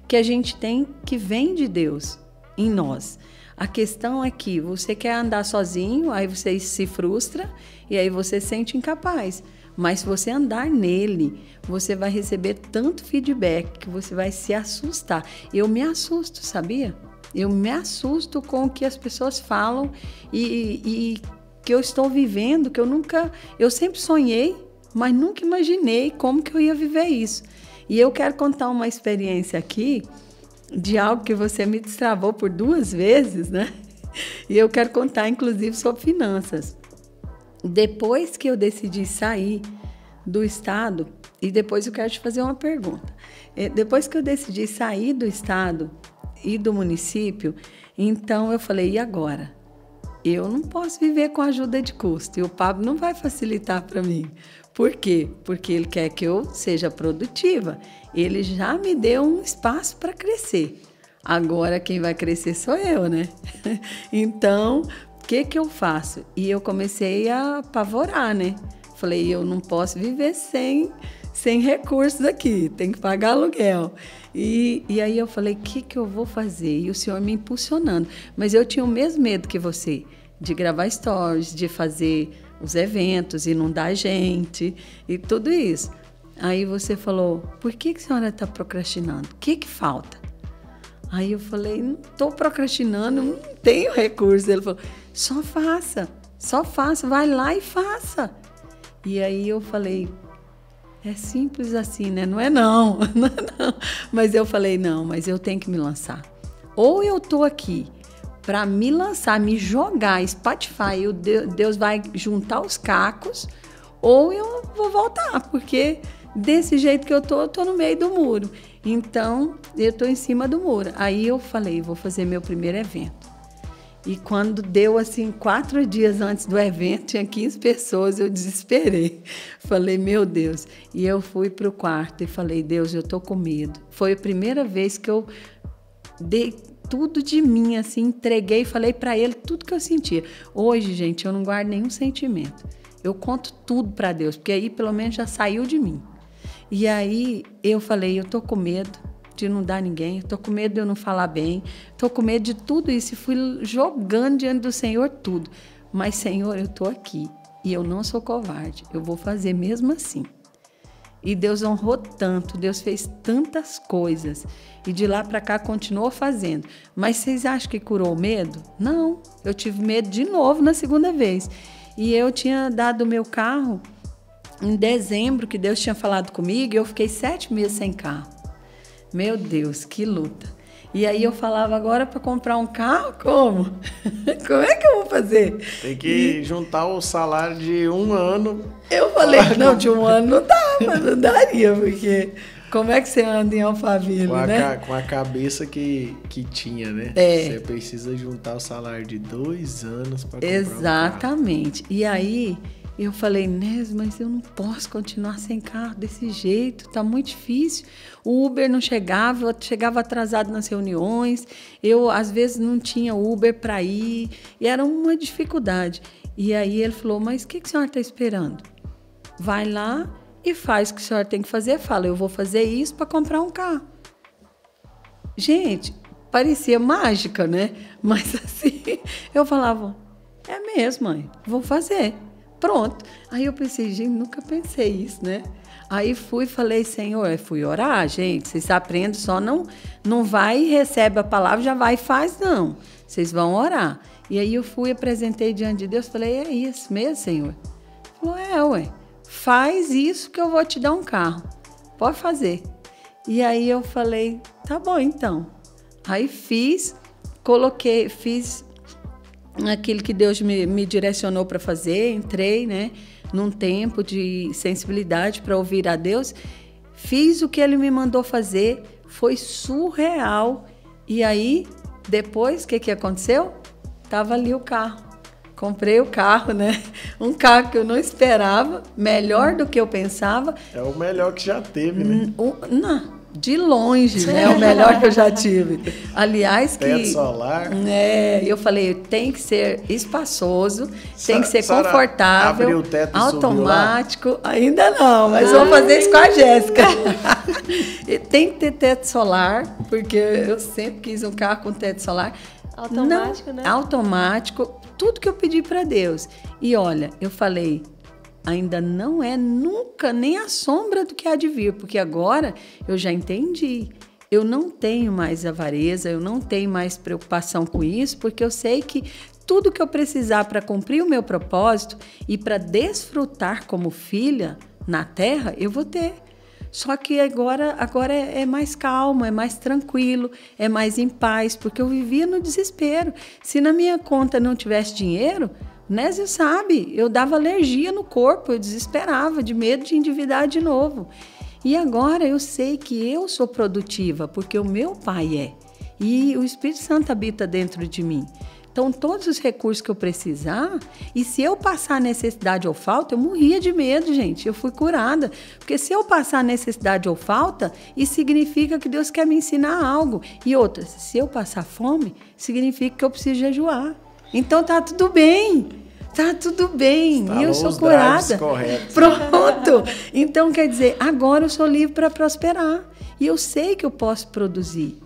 que a gente tem, que vem de Deus em nós. A questão é que você quer andar sozinho, aí você se frustra e aí você se sente incapaz. Mas se você andar nele, você vai receber tanto feedback que você vai se assustar. Eu me assusto, sabia? Eu me assusto com o que as pessoas falam e que eu estou vivendo, que eu sempre sonhei, mas nunca imaginei como que eu ia viver isso. E eu quero contar uma experiência aqui de algo que você me destravou por 2 vezes, né? E eu quero contar, inclusive, sobre finanças. Depois que eu decidi sair do estado, e depois eu quero te fazer uma pergunta. Depois que eu decidi sair do estado e do município, então eu falei, e agora? Eu não posso viver com ajuda de custo, e o Pablo não vai facilitar para mim. Por quê? Porque ele quer que eu seja produtiva. Ele já me deu um espaço para crescer. Agora quem vai crescer sou eu, né? Então, o que eu faço? E eu comecei a apavorar, né? Falei, eu não posso viver sem recursos aqui, tem que pagar aluguel. E aí eu falei, o que eu vou fazer? E o Senhor me impulsionando. Mas eu tinha o mesmo medo que você, de gravar stories, de fazer os eventos, inundar gente e tudo isso. Aí você falou, por que a senhora está procrastinando? O que falta? Aí eu falei, não estou procrastinando, não tenho recurso. Ele falou, só faça, vai lá e faça. E aí eu falei, é simples assim, né? Não é não. Mas eu falei, não, mas eu tenho que me lançar. Ou eu estou aqui para me lançar, me jogar, Spotify, Deus vai juntar os cacos, ou eu vou voltar, porque desse jeito que eu tô no meio do muro. Então, eu tô em cima do muro. Aí eu falei, vou fazer meu primeiro evento. E quando deu, assim, 4 dias antes do evento, tinha 15 pessoas, eu desesperei. Falei, meu Deus. E eu fui pro quarto e falei, Deus, eu tô com medo. Foi a primeira vez que eu dei tudo de mim, assim, entreguei e falei para ele tudo que eu sentia. Hoje, gente, eu não guardo nenhum sentimento. Eu conto tudo para Deus, porque aí pelo menos já saiu de mim. E aí eu falei, eu tô com medo de não dar ninguém, eu tô com medo de eu não falar bem, tô com medo de tudo isso. E fui jogando diante do Senhor tudo. Mas, Senhor, eu tô aqui e eu não sou covarde, eu vou fazer mesmo assim. E Deus honrou tanto, Deus fez tantas coisas. E de lá para cá continuou fazendo. Mas vocês acham que curou o medo? Não, eu tive medo de novo na segunda vez. E eu tinha dado o meu carro em dezembro, que Deus tinha falado comigo, e eu fiquei 7 meses sem carro. Meu Deus, que luta. E aí eu falava, agora para comprar um carro, como? Como é que eu vou fazer? Tem que juntar o salário de 1 ano. Eu falei, não, de 1 ano não dava, não daria, porque como é que você anda em Alphaville, né? Com a cabeça que tinha, né? É. Você precisa juntar o salário de 2 anos para comprar Exatamente. E aí eu falei, Nes, mas eu não posso continuar sem carro desse jeito, tá muito difícil. O Uber não chegava, eu chegava atrasado nas reuniões, eu às vezes não tinha Uber para ir, e era uma dificuldade. E aí ele falou, mas o que a senhora está esperando? Vai lá e faz o que a senhora tem que fazer. Fala, eu vou fazer isso para comprar um carro. Gente, parecia mágica, né? Mas assim, eu falava, é mesmo, mãe, vou fazer. Pronto. Aí eu pensei, gente, nunca pensei isso, né? Aí falei, Senhor, fui orar, gente, vocês aprendem, só não vai e recebe a palavra, já vai e faz, não. Vocês vão orar. E aí eu apresentei diante de Deus, falei, é isso mesmo, Senhor? Falou, ué, faz isso que eu vou te dar um carro. Pode fazer. E aí eu falei, tá bom então. Aí fiz aquilo que Deus me direcionou para fazer, entrei, né, num tempo de sensibilidade para ouvir a Deus, fiz o que Ele me mandou fazer, foi surreal. E aí, depois, o que aconteceu? Tava ali o carro. Comprei o carro, né? Um carro que eu não esperava, melhor do que eu pensava. É o melhor que já teve, né? Não. De longe, né? O melhor que eu já tive. Aliás, teto solar. Eu falei, tem que ser espaçoso, tem que ser confortável, abriu o teto automático. Ainda não, mas vou fazer isso com a Jéssica. Tem que ter teto solar, porque eu sempre quis um carro com teto solar. Automático, né? Automático, tudo que eu pedi para Deus. E olha, eu falei, ainda não é nunca nem a sombra do que há de vir, porque agora eu já entendi. Eu não tenho mais avareza, eu não tenho mais preocupação com isso, porque eu sei que tudo que eu precisar para cumprir o meu propósito e para desfrutar como filha na terra, eu vou ter. Só que agora é mais calmo, é mais tranquilo, é mais em paz, porque eu vivia no desespero. Se na minha conta não tivesse dinheiro, Nésio sabe, eu dava alergia no corpo, eu desesperava de medo de endividar de novo. E agora eu sei que eu sou produtiva, porque o meu pai é. E o Espírito Santo habita dentro de mim. Então, todos os recursos que eu precisar, e se eu passar necessidade ou falta, eu morria de medo, gente, eu fui curada. Porque se eu passar necessidade ou falta, isso significa que Deus quer me ensinar algo. E outra, se eu passar fome, significa que eu preciso jejuar. Então, tá tudo bem. Tá tudo bem, e eu sou curada. Pronto. Então, quer dizer, agora eu sou livre para prosperar. E eu sei que eu posso produzir.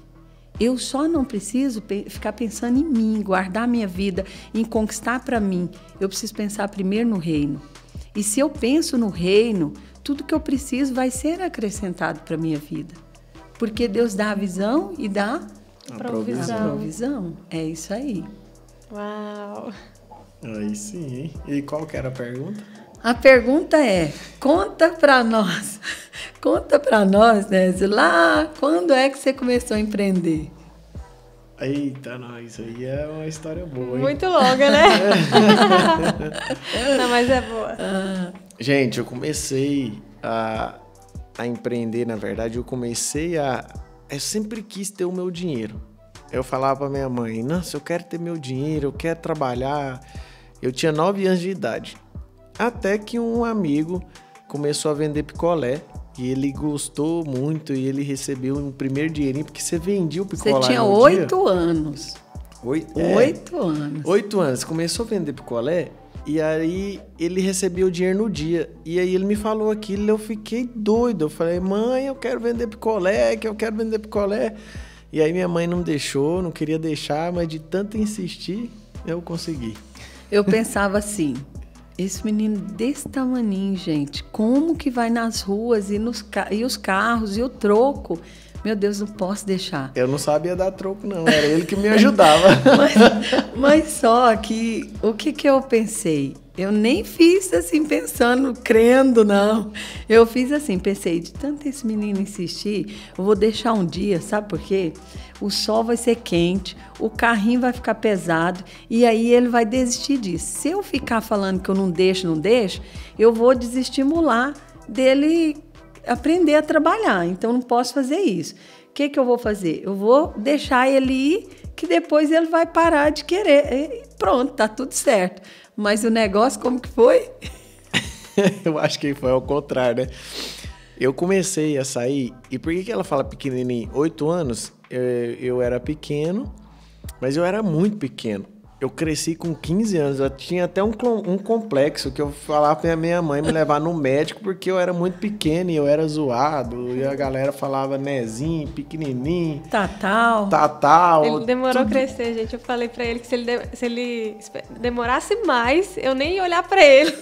Eu só não preciso ficar pensando em mim, guardar minha vida, em conquistar para mim. Eu preciso pensar primeiro no reino. E se eu penso no reino, tudo que eu preciso vai ser acrescentado para a minha vida. Porque Deus dá a visão e dá a provisão. É isso aí. Uau! Aí sim, hein? E qual que era a pergunta? A pergunta é, conta para nós, Nésio, lá, quando é que você começou a empreender? Eita, não, isso aí é uma história boa, hein? Muito longa, né? Não, mas é boa. Gente, eu comecei a empreender, na verdade, eu sempre quis ter o meu dinheiro. Eu falava pra minha mãe, nossa, eu quero ter meu dinheiro, eu quero trabalhar. Eu tinha 9 anos de idade. Até que um amigo começou a vender picolé e ele gostou muito e ele recebeu um primeiro dinheirinho, porque você vendia o picolé. Você tinha 8 anos. 8 anos. 8 anos. Começou a vender picolé e aí ele recebeu o dinheiro no dia. E aí ele me falou aquilo e eu fiquei doido. Eu falei, mãe, eu quero vender picolé, E aí minha mãe não deixou, não queria deixar, mas de tanto insistir, eu consegui. Eu pensava assim... Esse menino desse tamaninho, gente, como que vai nas ruas e os carros e o troco? Meu Deus, não posso deixar. Eu não sabia dar troco, não. Era ele que me ajudava. mas só que, o que eu pensei? Eu nem fiz assim, pensando, crendo, não. Eu fiz assim, pensei, de tanto esse menino insistir, eu vou deixar um dia, sabe por quê? O sol vai ser quente, o carrinho vai ficar pesado e aí ele vai desistir disso. Se eu ficar falando que eu não deixo, eu vou desestimular dele aprender a trabalhar. Então, não posso fazer isso. O que eu vou fazer? Eu vou deixar ele ir, que depois ele vai parar de querer. E pronto, tá tudo certo. Mas o negócio, como que foi? Eu acho que foi ao contrário, né? Eu comecei a sair... E por que ela fala pequenininho? 8 anos, eu era pequeno, mas eu era muito pequeno. Eu cresci com 15 anos, eu tinha até um complexo que eu falava pra minha mãe me levar no médico porque eu era muito pequeno e eu era zoado. E a galera falava Nezinho, pequenininho. Tatal. Ele demorou a crescer, gente. Eu falei pra ele que se ele demorasse mais, eu nem ia olhar pra ele.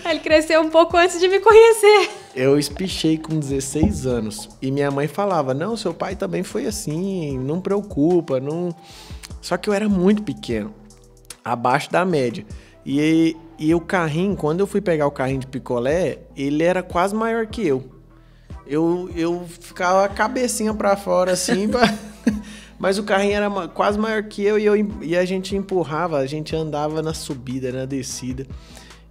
Ele cresceu um pouco antes de me conhecer. Eu espichei com 16 anos e minha mãe falava, não, seu pai também foi assim, não preocupa, não... Só que eu era muito pequeno, abaixo da média. E E o carrinho, quando eu fui pegar o carrinho de picolé, ele era quase maior que eu. Eu ficava a cabecinha pra fora, assim, mas o carrinho era quase maior que eu e a gente empurrava, a gente andava na subida, na descida.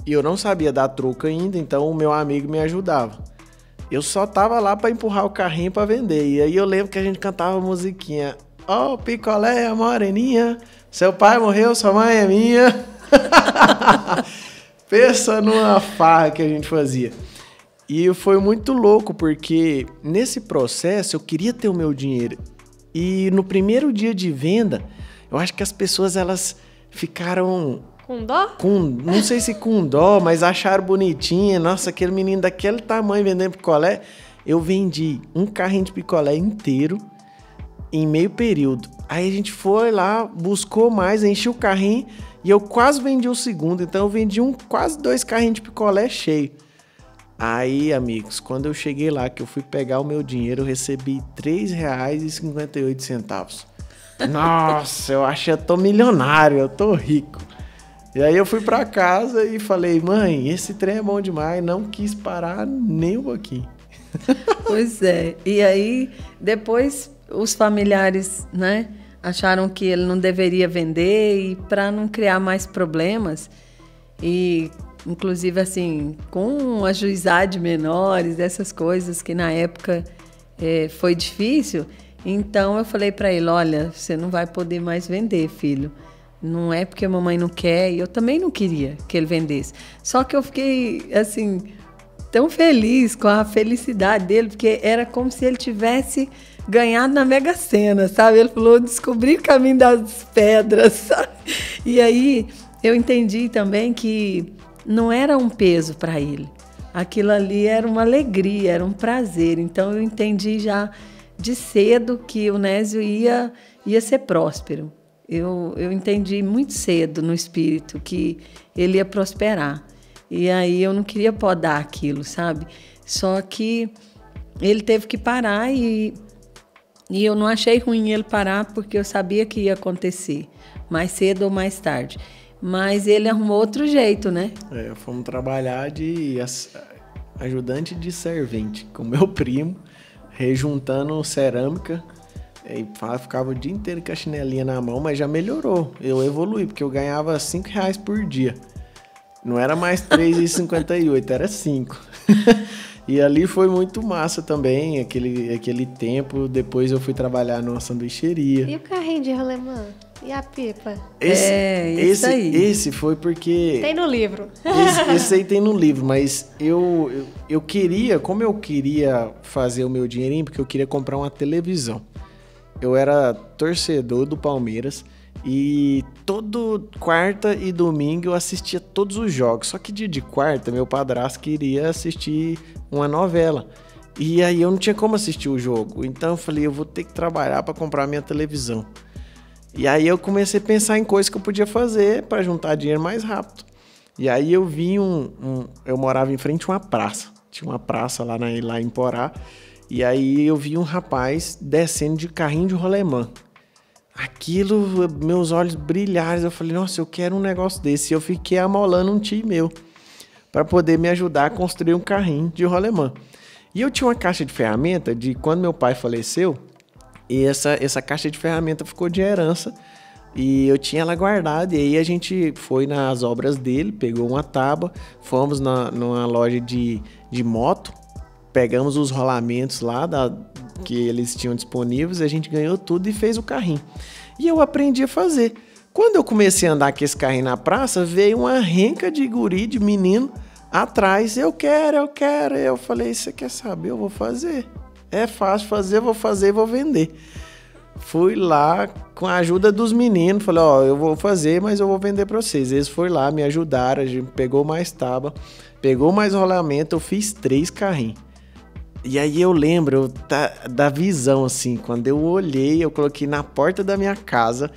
E eu não sabia dar troco ainda, então o meu amigo me ajudava. Eu só tava lá pra empurrar o carrinho pra vender. E aí eu lembro que a gente cantava a musiquinha. Ó, picolé, a moreninha, seu pai morreu, sua mãe é minha. Pensa numa farra que a gente fazia. E foi muito louco, porque nesse processo eu queria ter o meu dinheiro. E no primeiro dia de venda, eu acho que as pessoas, elas ficaram... Com dó? Não sei se com dó, mas acharam bonitinha. Nossa, aquele menino daquele tamanho vendendo picolé. Eu vendi um carrinho de picolé inteiro em meio período. Aí a gente foi lá, buscou mais, enchi o carrinho e eu quase vendi o segundo. Então eu vendi quase 2 carrinhos de picolé cheio. Aí, amigos, quando eu cheguei lá, que eu fui pegar o meu dinheiro, eu recebi R$3,58. Nossa, eu acho que eu tô milionário, eu tô rico. E aí eu fui pra casa e falei, mãe, esse trem é bom demais, não quis parar nem um pouquinho. Pois é, e aí depois os familiares, né, acharam que ele não deveria vender e para não criar mais problemas e... Inclusive, assim, com ajuizade menores, essas coisas que na época foi difícil. Então, eu falei para ele, olha, você não vai poder mais vender, filho. Não é porque a mamãe não quer, e eu também não queria que ele vendesse. Só que eu fiquei, assim, tão feliz com a felicidade dele, porque era como se ele tivesse ganhado na Mega Sena, sabe? Ele falou, descobri o caminho das pedras, sabe? E aí, eu entendi também que não era um peso para ele. Aquilo ali era uma alegria, era um prazer. Então, eu entendi já de cedo que o Nésio ia ser próspero. Eu entendi muito cedo no espírito que ele ia prosperar. E aí eu não queria podar aquilo, sabe? Só que ele teve que parar e eu não achei ruim ele parar porque eu sabia que ia acontecer, mais cedo ou mais tarde. Mas ele arrumou outro jeito, né? Fomos trabalhar de ajudante de servente com meu primo, rejuntando cerâmica. E ficava o dia inteiro com a chinelinha na mão, mas já melhorou. Eu evoluí, porque eu ganhava R$5 por dia. Não era mais R$3,58, era 5. E ali foi muito massa também, aquele tempo. Depois eu fui trabalhar numa sanduicheria. E o carrinho de rolemã? E a pipa? Esse foi porque... Tem no livro. Esse aí tem no livro, mas eu queria... Como eu queria fazer o meu dinheirinho, porque eu queria comprar uma televisão. Eu era torcedor do Palmeiras e todo quarta e domingo eu assistia todos os jogos. Só que dia de quarta, meu padrasto queria assistir uma novela. E aí eu não tinha como assistir o jogo. Então eu falei, eu vou ter que trabalhar para comprar minha televisão. E aí eu comecei a pensar em coisas que eu podia fazer para juntar dinheiro mais rápido. E aí eu vi eu morava em frente a uma praça. Tinha uma praça lá em Porá. E aí eu vi um rapaz descendo de carrinho de rolemã. Aquilo, meus olhos brilharam. Eu falei, nossa, eu quero um negócio desse. E eu fiquei amolando um tio meu para poder me ajudar a construir um carrinho de rolemã. E eu tinha uma caixa de ferramenta de quando meu pai faleceu. E essa caixa de ferramenta ficou de herança. E eu tinha ela guardada. E aí a gente foi nas obras dele, pegou uma tábua, fomos numa loja de moto, pegamos os rolamentos lá que eles tinham disponíveis, a gente ganhou tudo e fez o carrinho. E eu aprendi a fazer. Quando eu comecei a andar com esse carrinho na praça, veio uma renca de guri, de menino, atrás. Eu quero. Eu falei, você quer saber? Eu vou fazer. É fácil fazer, eu vou fazer e vou vender. Fui lá com a ajuda dos meninos, falei, eu vou fazer, mas eu vou vender para vocês. Eles foram lá, me ajudaram, a gente pegou mais tábua, pegou mais rolamento, eu fiz 3 carrinhos. E aí eu lembro da visão, assim, quando eu olhei, eu coloquei na porta da minha casa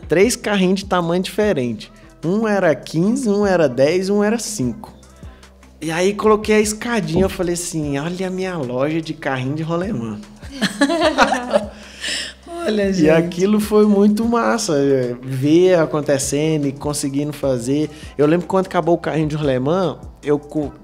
3 carrinhos de tamanho diferente. Um era 15, um era 10, um era 5. E aí coloquei a escadinha, eu falei assim, olha a minha loja de carrinho de rolemã. Olha, gente. E aquilo foi muito massa, ver acontecendo e conseguindo fazer. Eu lembro quando acabou o carrinho de rolemã,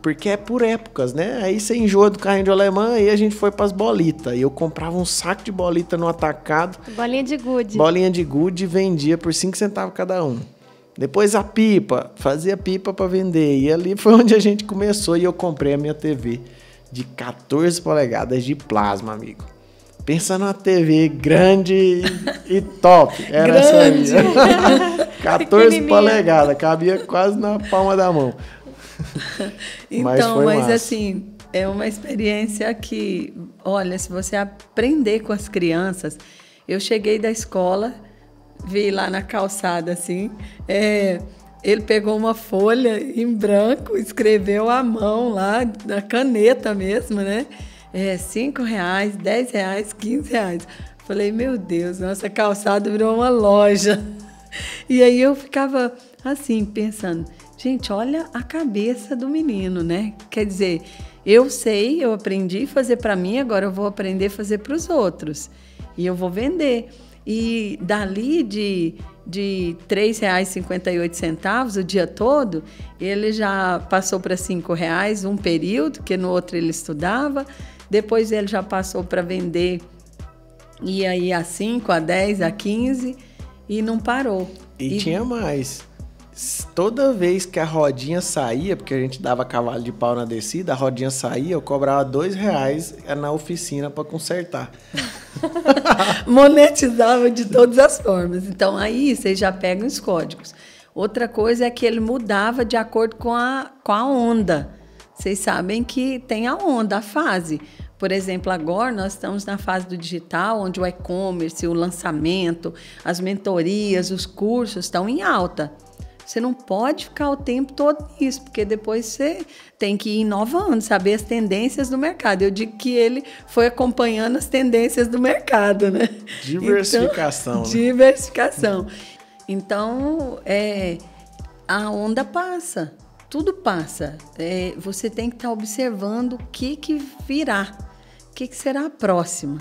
porque é por épocas, né? Aí você enjoa do carrinho de rolemã e a gente foi pras bolitas. E eu comprava um saco de bolita no atacado. Bolinha de gude. Bolinha de gude e vendia por 5 centavos cada um. Depois a pipa, fazia pipa para vender. E ali foi onde a gente começou e eu comprei a minha TV de 14 polegadas de plasma, amigo. Pensa numa TV grande e top. Era grande. Essa aí. 14 polegadas, cabia quase na palma da mão. Então, mas assim, é uma experiência que, olha, se você aprender com as crianças, eu cheguei da escola, vi lá na calçada assim, ele pegou uma folha em branco, escreveu à mão lá, na caneta mesmo, né? R$5, R$10, R$15. Falei, meu Deus, nossa calçada virou uma loja. E aí eu ficava assim, pensando, gente, olha a cabeça do menino, né? Quer dizer, eu sei, eu aprendi a fazer para mim, agora eu vou aprender a fazer para os outros. E eu vou vender. E dali de R$3,58 o dia todo, ele já passou para R$5 um período, que no outro ele estudava. Depois ele já passou para vender, e aí a 5, a 10, a 15, e não parou. E tinha mais. Toda vez que a rodinha saía, porque a gente dava cavalo de pau na descida, a rodinha saía, eu cobrava R$2 na oficina para consertar. Monetizava de todas as formas. Então aí vocês já pegam os códigos. Outra coisa é que ele mudava de acordo com a onda. Vocês sabem que tem a onda, a fase. Por exemplo, agora nós estamos na fase do digital, onde o e-commerce, o lançamento, as mentorias, os cursos estão em alta. Você não pode ficar o tempo todo nisso, porque depois você tem que ir inovando, saber as tendências do mercado. Eu digo que ele foi acompanhando as tendências do mercado, né? Diversificação. Então, diversificação. Então, a onda passa, tudo passa. Você tem que estar observando o que virá, o que será a próxima.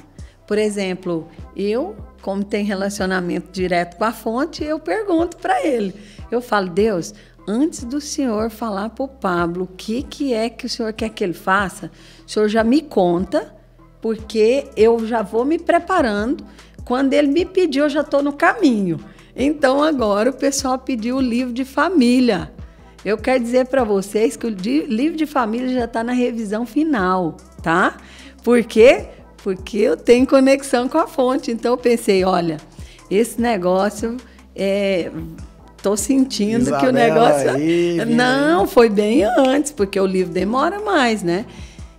Por exemplo, eu, como tem relacionamento direto com a fonte, eu pergunto para ele. Eu falo, Deus, antes do Senhor falar para o Pablo o que é que o Senhor quer que ele faça, o Senhor já me conta, porque eu já vou me preparando. Quando ele me pediu, eu já estou no caminho. Então, agora o pessoal pediu o livro de família. Eu quero dizer para vocês que o livro de família já está na revisão final, tá? Por quê? Porque eu tenho conexão com a fonte. Então, eu pensei, olha, esse negócio estou sentindo Isabela, que o negócio... aí, não, foi bem antes, porque o livro demora mais, né?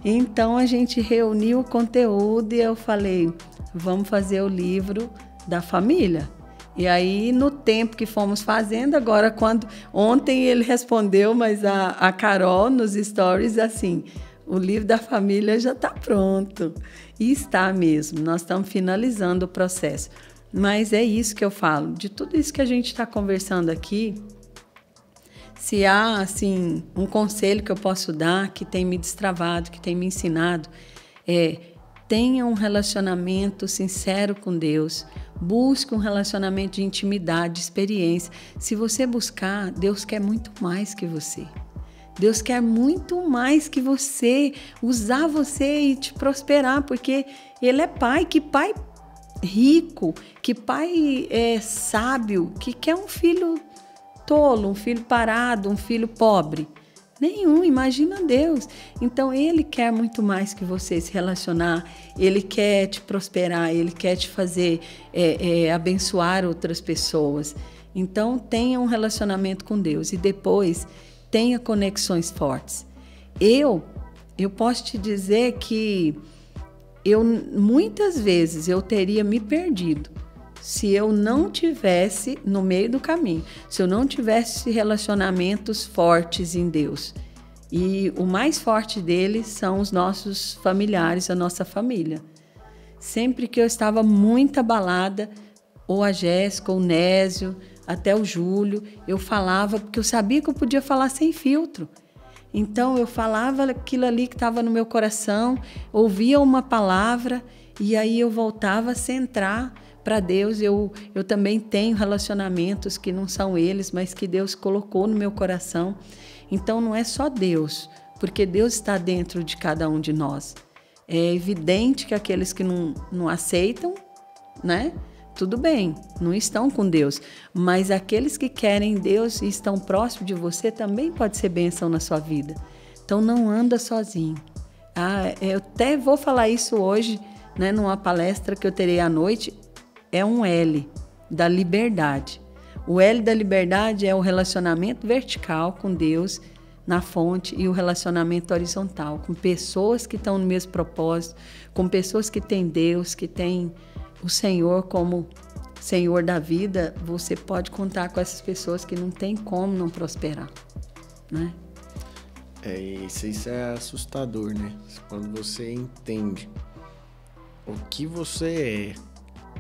Então, a gente reuniu o conteúdo e eu falei, vamos fazer o livro da família. E aí, no tempo que fomos fazendo, agora, ontem ele respondeu, mas a Carol, nos stories, assim, o livro da família já está pronto. E está mesmo, nós estamos finalizando o processo. Mas é isso que eu falo, de tudo isso que a gente está conversando aqui, se há, assim, um conselho que eu posso dar, que tem me destravado, que tem me ensinado, tenha um relacionamento sincero com Deus, busque um relacionamento de intimidade, de experiência. Se você buscar, Deus quer muito mais que você. Deus quer muito mais que você, usar você e te prosperar, porque Ele é Pai, que Pai rico, que Pai sábio, que quer um filho tolo, um filho parado, um filho pobre. Nenhum, imagina Deus. Então, Ele quer muito mais que você se relacionar, Ele quer te prosperar, Ele quer te fazer abençoar outras pessoas. Então, tenha um relacionamento com Deus e depois tenha conexões fortes. Eu posso te dizer que muitas vezes eu teria me perdido se eu não tivesse no meio do caminho, se eu não tivesse relacionamentos fortes em Deus. E o mais forte deles são os nossos familiares, a nossa família. Sempre que eu estava muito abalada, ou a Jéssica, ou o Nésio, até o Júlio, eu falava, porque eu sabia que eu podia falar sem filtro. Então, eu falava aquilo ali que estava no meu coração, ouvia uma palavra, e aí eu voltava a centrar, para Deus, eu também tenho relacionamentos que não são eles, mas que Deus colocou no meu coração. Então, não é só Deus, porque Deus está dentro de cada um de nós. É evidente que aqueles que não aceitam, né? Tudo bem, não estão com Deus. Mas aqueles que querem Deus e estão próximos de você também pode ser bênção na sua vida. Então, não anda sozinho. Eu até vou falar isso hoje, né, numa palestra que eu terei à noite. É um L, da liberdade. O L da liberdade é o relacionamento vertical com Deus na fonte e o relacionamento horizontal, com pessoas que estão no mesmo propósito, com pessoas que têm Deus, que têm o Senhor como Senhor da vida. Você pode contar com essas pessoas que não tem como não prosperar, né? Isso é assustador, né? Quando você entende o que você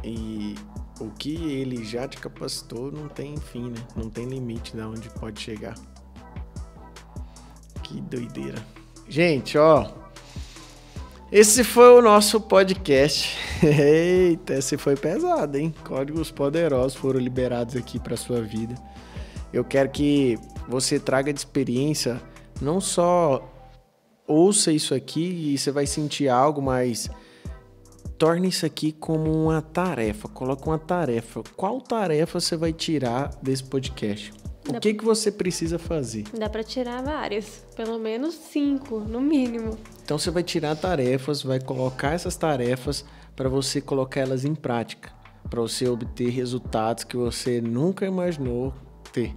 é e o que ele já te capacitou, não tem fim, né? Não tem limite de onde pode chegar. Que doideira. Gente, ó, esse foi o nosso podcast. Eita, esse foi pesado, hein? Códigos poderosos foram liberados aqui para sua vida. Eu quero que você traga de experiência, não só ouça isso aqui e você vai sentir algo, mas torne isso aqui como uma tarefa. Coloque uma tarefa. Qual tarefa você vai tirar desse podcast? O que você precisa fazer? Dá para tirar várias, pelo menos 5, no mínimo. Então você vai tirar tarefas, vai colocar essas tarefas para você colocar elas em prática, para você obter resultados que você nunca imaginou ter.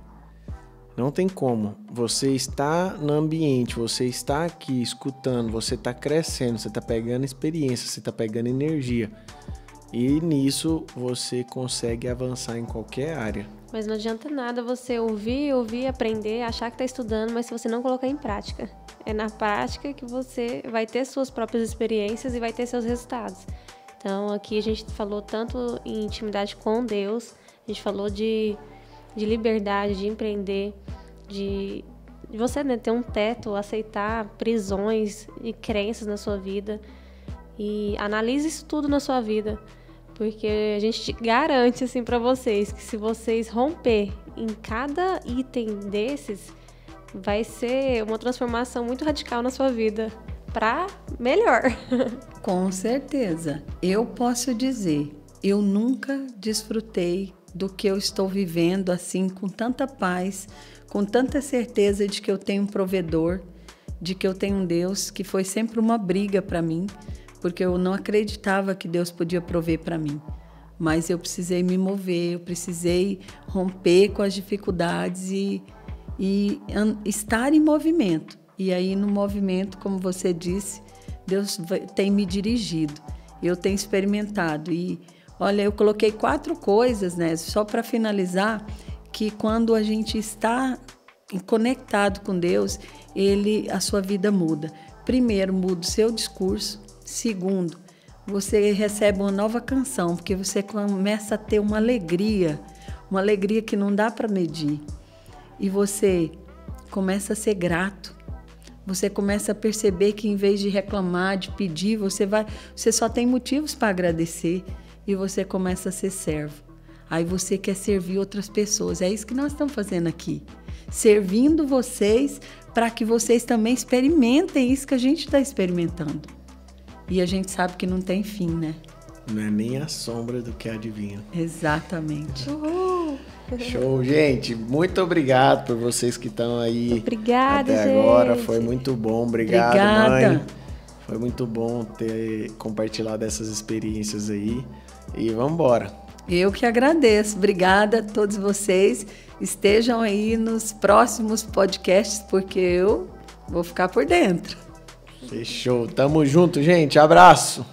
Não tem como. Você está no ambiente, você está aqui escutando, você está crescendo, você está pegando experiência, você está pegando energia. E nisso você consegue avançar em qualquer área. Mas não adianta nada você ouvir, aprender, achar que está estudando, mas se você não colocar em prática. É na prática que você vai ter suas próprias experiências e vai ter seus resultados. Então aqui a gente falou tanto em intimidade com Deus, a gente falou de liberdade, de empreender, de você, né, ter um teto, aceitar prisões e crenças na sua vida. E analise isso tudo na sua vida, porque a gente garante assim para vocês que se vocês romper em cada item desses, vai ser uma transformação muito radical na sua vida para melhor. Com certeza. Eu posso dizer, eu nunca desfrutei do que eu estou vivendo assim com tanta paz, com tanta certeza de que eu tenho um provedor, de que eu tenho um Deus que foi sempre uma briga para mim, porque eu não acreditava que Deus podia prover para mim. Mas eu precisei me mover, eu precisei romper com as dificuldades e estar em movimento. E aí no movimento, como você disse, Deus tem me dirigido, eu tenho experimentado. E olha, eu coloquei 4 coisas, né, só para finalizar, que quando a gente está conectado com Deus, a sua vida muda. Primeiro, muda o seu discurso. Segundo, você recebe uma nova canção, porque você começa a ter uma alegria que não dá para medir. E você começa a ser grato. Você começa a perceber que em vez de reclamar, de pedir, você só tem motivos para agradecer e você começa a ser servo. Aí você quer servir outras pessoas. É isso que nós estamos fazendo aqui. Servindo vocês para que vocês também experimentem isso que a gente está experimentando. E a gente sabe que não tem fim, né? Não é nem a sombra do que adivinha. Exatamente. Uhul. Show, gente. Muito obrigado por vocês que estão aí. Obrigada, até gente. agora. Foi muito bom. Obrigado, Obrigada. mãe. Foi muito bom ter compartilhado essas experiências aí. E vamos embora. Eu que agradeço. Obrigada a todos vocês. Estejam aí nos próximos podcasts, porque eu vou ficar por dentro. Fechou. Tamo junto, gente. Abraço.